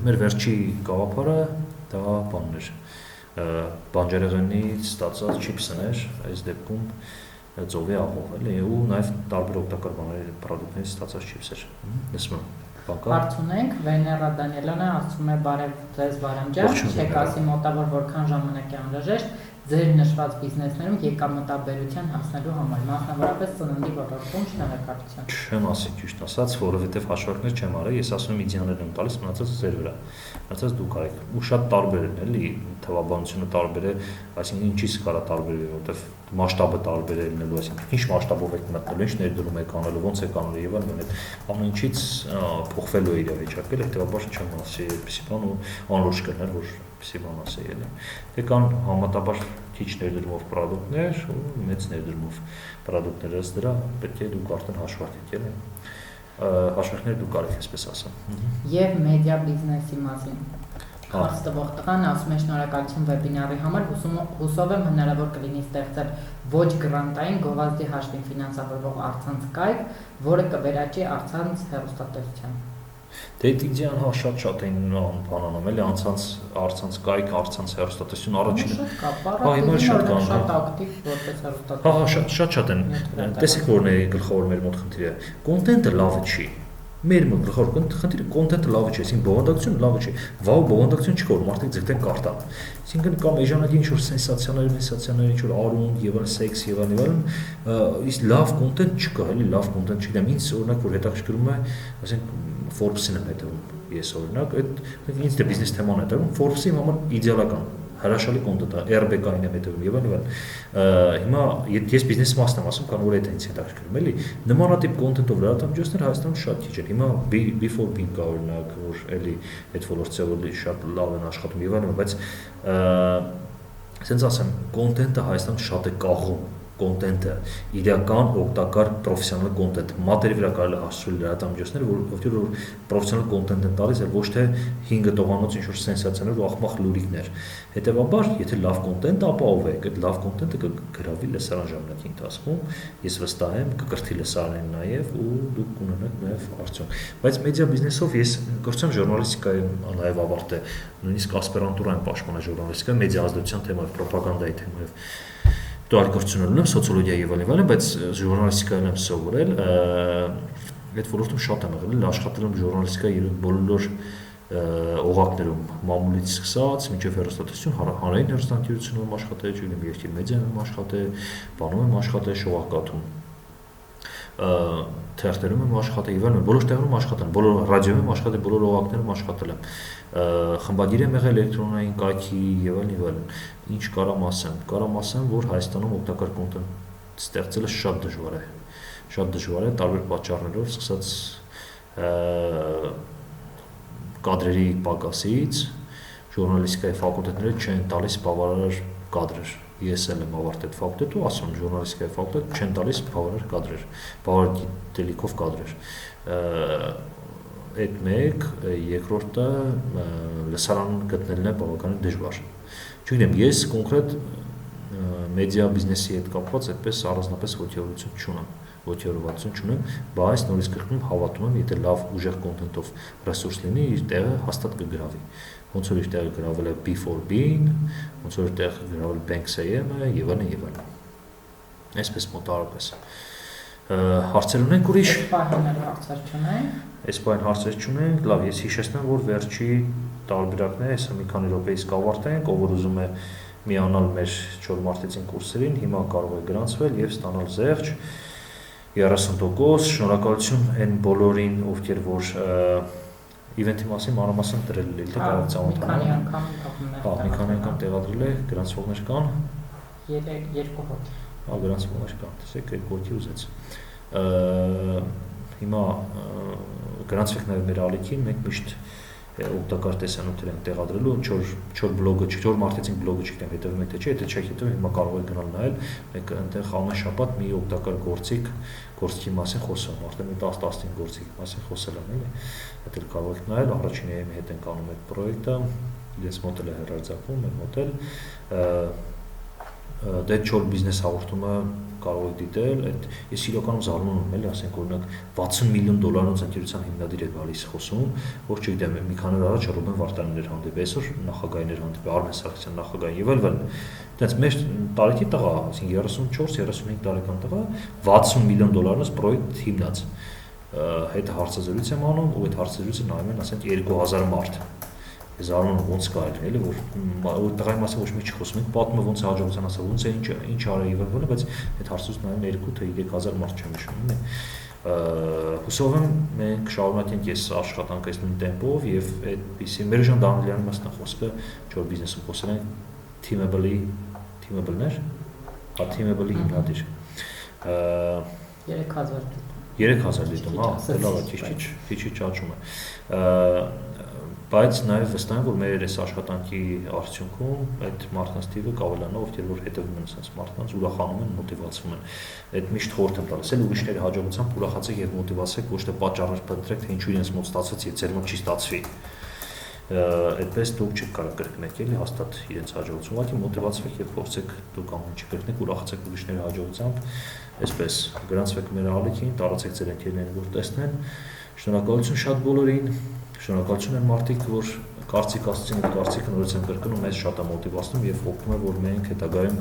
մեր վերջի գաղափարը դա բանն էր։ Բանջարեղենից ստացած չիպսն էր, այս դեպքում ծովի աղով էլի ու նաեւ տարբեր օգտակար բաների պրոդուկտներից ստացած չիպսեր։ Լսում եմ Հարց ունենք, Վեներա Դանիելյանը ասում է բարև ձեզ Վահրամ ջան, չեք ասի մոտավոր որքան ժամանակ է անհրաժեշտ ձեր նշված բիզնեսներում եկամտաբերության հասնելու համար, մասնավորապես սննդի ոլորտում շնորհակալություն։ Չեմ ասի ճիշտ ասած, որովհետև հաշվարկներ չեմ արել, ես ասում եմ իդեալներ եմ տալիս, մնացածը ձեր վրա։ Մնացած դուք արեք։ Ու շատ տարբեր են, էլի, թվաբանությունը տարբեր է, այսինքն ինչից կարա տարբերվի, որովհետև մասշտաբը տարբեր է լինելու, այսինքն ինչ մասշտաբով եք մտնելու, ինչ ներդրում եք անելու, ոնց եք անելու եւ այլն, այդ ամեն ինչից փոխվելու է իրավիճակը, հետեւաբար չեմ ասի այդպեսի բան ու անորոշ կներ, որ այդպեսի բան ասեի էլի։ Դե կան համատաբար քիչ ներդրումով պրոդուկտներ ու մեծ ներդրումով պրոդուկտներ, ըստ դրա պետք է դուք արդեն հաշվարկեք, էլի։ Հաշվարկները դուք արեք, այսպես ասեմ։ Եվ մեդիա բիզնեսի մասին Պատրաստվող տղան ասում է շնորհակալություն վեբինարի համար, հուսով եմ հնարավոր կլինի ստեղծել ոչ գրանտային գովազդի հաշվին ֆինանսավորվող առցանց կայք, որը կվերաճի առցանց հեռուստատեսության։ Դե իդեան հա շատ էին բանանում էլի առցանց կայք, առցանց հեռուստատեսություն առաջինը։ Հա հիմա շատ կան, շատ ակտիվ որպես հեռուստատես։ Հա շատ են։ Տեսեք որն է գլխավոր մեր մոտ խնդիրը։ Կոնտենտը լավը չի։ Մեր մոտ գլխավոր խնդիրը կոնտենտը լավը չի, այսինքն բովանդակությունը լավը չի։ Վау բովանդակություն չի որ մարդիկ ձգտեն կարտան։ Այսինքն կամ էժանագի ինչ որ սենսացիաներ, ինչ որ արունդ եւ այլ սեքս եւ այլն, իսկ լավ կոնտենտ չկա, էլի լավ կոնտենտ չգիտեմ, ինձ օրինակ որ հետաքրքրում է, ասենք Forbes-ին եմ հետևում, ես օրինակ, այդ ինձ դե բիզնես թեման է դառնում, Forbes-ի համար իդեալական հրաշալի կոնտենտ է, RB-կային եմ հետևում եւ այլն։ Հիմա ես բիզնես մասն եմ ասում, քան որ այդ ինձ հետաքրքրում էլի։ Նմանատիպ կոնտենտով լրատվամիջոցներ Հայաստանում շատ քիչ են։ Հիմա Before Being կա օրինակ, որ էլի այդ ոլորտը շատ լավ են աշխատում եւ այլն, բայց ասենց ասեմ, կոնտենտը Հայաստանում շատ է կաղում։ Կոնտենտը, իրական օգտակար պրոֆեսիոնալ կոնտենտ, մատերի վրա կարելի է հասցնել լրատվամիջոցները, որովհետեւ որ պրոֆեսիոնալ կոնտենտ են տալիս, այլ ոչ թե 5 տողանոց ինչ որ սենսացիաներ ու աղմաղ լուրիկներ։ Հետևաբար, եթե լավ կոնտենտ ապահովեք, այդ լավ կոնտենտը կգրավի լսարան ժամանակի ընթացքում, ես վստահ եմ, կկրթի լսարանին նաև ու դուք կունենաք նաև արդյունք։ Բայց մեդիա բիզնեսով ես գործեմ ժուրնալիստիկայում նաև ավարտել, նույնիսկ ասպիրանտուրա եմ պաշտպանել ժուրնալիստիկա, մեդիա ազդեցության թեմայով, պրոպագանդայի թեմայով։ Դարակորցություն ունեմ սոցիոլոգիա եւ այլն, բայց ժուրնալիստիկայում եմ սովորել, այդ ոլորտում շատ եմ եղել, աշխատել եմ ժուրնալիստիկայի բոլոր օղակներում, մամուլից սկսած, մինչև հեռուստատեսություն, հանրային հեռուստաընկերությունում եմ աշխատել, չգիտեմ, երկիր մեդիայում եմ աշխատել, բանում եմ աշխատել, շողակաթում, թերթերում եմ աշխատել, եւ այլն, բոլոր տեղերում աշխատել, բոլոր ռադիոյում եմ աշխատել, բոլոր օղակներում աշխատել եմ, խմբագիր եմ եղել էլեկտրոնային կայքի եւ այլն, ինչ կարամ ասեմ, որ Հայաստանում օգտակար կոնտենտ ստեղծելը շատ դժվար է, տարբեր պատճառներով, սկսած կադրերի պակասից, ժուրնալիստիկայի ֆակուլտետները չեն տալիս բավարար կադրեր։ Ես էլ եմ ավարտել ֆակուլտետ ու ասում ժուրնալիստիկայի ֆակուլտետ չեն տալիս բավարար կադրեր, բավարար գիտելիքով կադրեր։ Այդ մեկ, երկրորդը լսարան գտնելն է բավականին դժվար։ Չգիտեմ, ես կոնկրետ մեդիա բիզնեսի հետ կապված այդպես առանձնապես ոգեորվածություն չունեմ, բայց նորից կրկնում հավատում եմ, եթե լավ ուժեղ կոնտենտով ռեսուրս լինի, իր տեղը հաստատ կգրավի։ Ոնց որ իր տեղը գրավել է Before Being, ոնց որ իր տեղը գրավել Banks.am-ը եւ այլն։ Այսպես մոտարապես։ Հարցեր ունենք ուրիշ։ Այս բան հարցեր չունենք, լավ, ես հիշեցնեմ, որ վերջի տարբերակն է, հեսա մի քանի րոպեից կավարտենք, ով որ ուզում է միանալ մեր 4 մարտեցին կուրսերին, հիմա կարող է գրանցվել եւ ստանալ զեղչ 30%, շնորհակալություն այն բոլորին, ովքեր որ Իվենթի մասին մանրամասն դրել է, թե կարող ծանոթանալ։ Մի քանի անգամ տեղադրել է, գրանցվողներ կան։ 2 հոգի։ Գրանցվողներ կան, տեսեք, 2 հոգի ուզեց։ Հիմա գրանցվեք նաև մեր ալիքին, մենք միշտ օգտակար տեսանյութեր են տեղադրելու, չոր բլոգը, չոր մարտեցին բլոգը չգիտեմ, հետևում եք թե չէ, եթե չեք հետևում, հիմա կարող եք գնալ նայել, մենք այնտեղ ամեն շաբաթ մի օգտակար գործիքի մասին խոսում, արդեն 10-15 գործիքի մասին խոսել եմ, էլի, դա կարող եք նայել, առաջին եմ հետ ենք անում այդ պրոյեկտը, իրենց մոտ էլ է հեռարձակվում, մեր մոտ էլ, դե չոր բիզնես հաղորդումը կարող եք դիտել, ես իրականում զարմանում եմ, էլի, ասենք օրինակ 60 միլիոն դոլարով ընկերության հիմնադիր է գալիս խոսում, որ չգիտեմ, մի քանի օր առաջ Ռուբեն Վարդանյանն էր հանդիպել, այսօր նախագահին էր հանդիպել, Արմեն Սարգսյան նախագահին եւ այլն։ Դից մեր տարիքի տղա, ասենք 34-35 տարեկան տղա 60 միլիոն դոլարով պրոյեկտ հիմնած։ Հետ հարցազրույց եմ անում ու այդ հարցազրույցը նայում են, ասենք 2000 մարդ։ Զարմանում ոնց կարելի էլի որ տղայի մասին ոչ մի չխոսում ենք, պատմը ոնց է հաջողության ասա, ոնց է ինչ արել եւ այլն, բայց այդ հարցուց նայում 2 թե 3000 մարդ չեմ հիշում, հուսով եմ մենք շարունակենք այս աշխատանքը այս նույն տեմպով եւ այդպիսի Մերժան Դանիելյանի մասն խոսքը չոր բիզնեսում խոսել են թիմաբլներ, թիմաբլի հիմնադիր 3000 դիտում, լավ է, քիչ աճում է։ Բայց նաև վստահ եմ, որ մեր այս աշխատանքի արդյունքում այդ մարդկանց թիվը կավելանա, ովքեր որ հետևում են ասած մարդկանց, ուրախանում են, մոտիվացվում են։ Այդ միշտ խորհուրդ եմ տալիս, էլ ուրիշների հաջողությամբ ուրախացեք եւ մոտիվացեք, ոչ թե պատճառներ փնտրեք, թե ինչու իրենց մոտ ստացվեց, եւ ձեր մոտ չի ստացվի։ Այդպես դուք չեք կարող կրկնել, էլի հաստատ իրենց հաջողություն, ուղղակի մոտիվացվեք եւ փորձեք դուք ամեն ինչ կրկնեք, ուրախացեք ուրիշների հաջողությամբ, այսպես գրանցվեք մեր ալիքին, տարածեք ձեր ընկերներին, որ տեսնեն։ Շնորհակալություն շատ բոլորին։ Շնորհակալություն են մարդիկ, որ կարծիք ասեցին, այդ կարծիքը նորից են կրկնում, մեզ շատ է մոտիվացնում եւ օգնում է, որ մենք հետագայում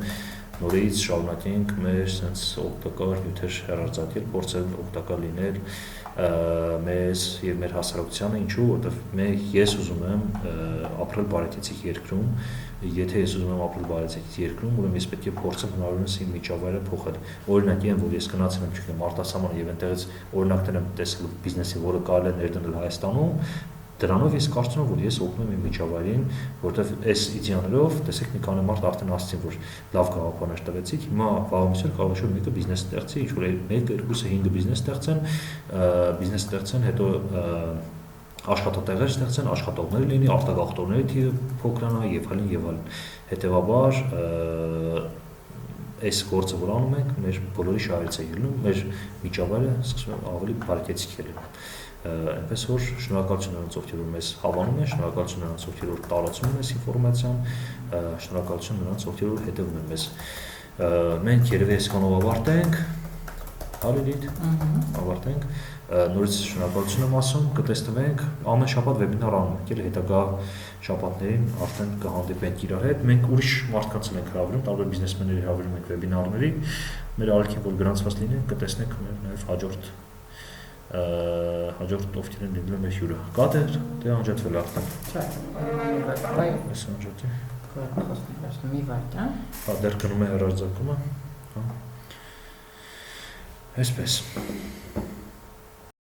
նորից շարունակենք մեր sense օգտակար նյութեր հեռարձակել, փորձել օգտակար լինել մեզ եւ մեր հասարակությանը, ինչու, որովհետեւ ես ուզում եմ ապրել բարեկեցիկ երկրում, եթե ես ուզում եմ ապրել բարեկեցիկ երկրում, ուրեմն ես պետք է փորձեմ հնարավորինս իմ միջավայրը փոխել։ Օրինակի եմ, որ ես գնացել եմ, չգիտեմ, արտասահման եւ այնտեղից օրինակներ եմ տեսել բիզնեսի, որը կարելի է ներդնել Հայաստանում, դրանով ես կարծում եմ, որ ես օգնում եմ իմ միջավայրին, որովհետև այս իդեաներով, տեսեք, մի քանի մարդ արդեն ասացին, որ լավ գաղափարներ տվեցիք, հիմա վաղամիսեր կարող է մեկը բիզնես ստեղծի, ինչ որ 1-2-5 բիզնես ստեղծեն, հետո աշխատատեղեր ստեղծեն, աշխատողներ լինի, արտագաղթողների թիվը փոքրանա եւ այլն եւ այլն։ Հետեւաբար այս գործը որ անում ենք, մեր բոլորի շահերից է ելնում, մեր միջավայրը սկսում է ավելի բարեկեցիկ լինել։ Այնպես որ շնորհակալություն նրանց, ովքեր որ մեզ հավանում են, շնորհակալություն նրանց, ովքեր որ տարածում են այս ինֆորմացիան, շնորհակալություն նրանց, ովքեր որ հետևում են մեզ։ Մենք երևի այսքանով ավարտենք, Հալիլիթ, ավարտենք, նորից շնորհակալություն եմ ասում, կտեսնվենք, ամեն շաբաթ վեբինար անում ենք, էլ հետագա շաբաթներին արդեն կհանդիպենք իրար հետ, մենք ուրիշ մարդկանց ենք հրավիրում, տարբեր բիզնեսմենների հրավիրում ենք վեբինարների, մեր ալիքին որ գրանցված լինեն, կտեսնենք նաև հաջորդ ովքեր են լինել մեր հյուրը։ Կա թե անջատվել արդեն։ Չէ, այս անջատի։ Մի վայր, հա, դեռ գնում է հեռարձակումը։ Այսպես։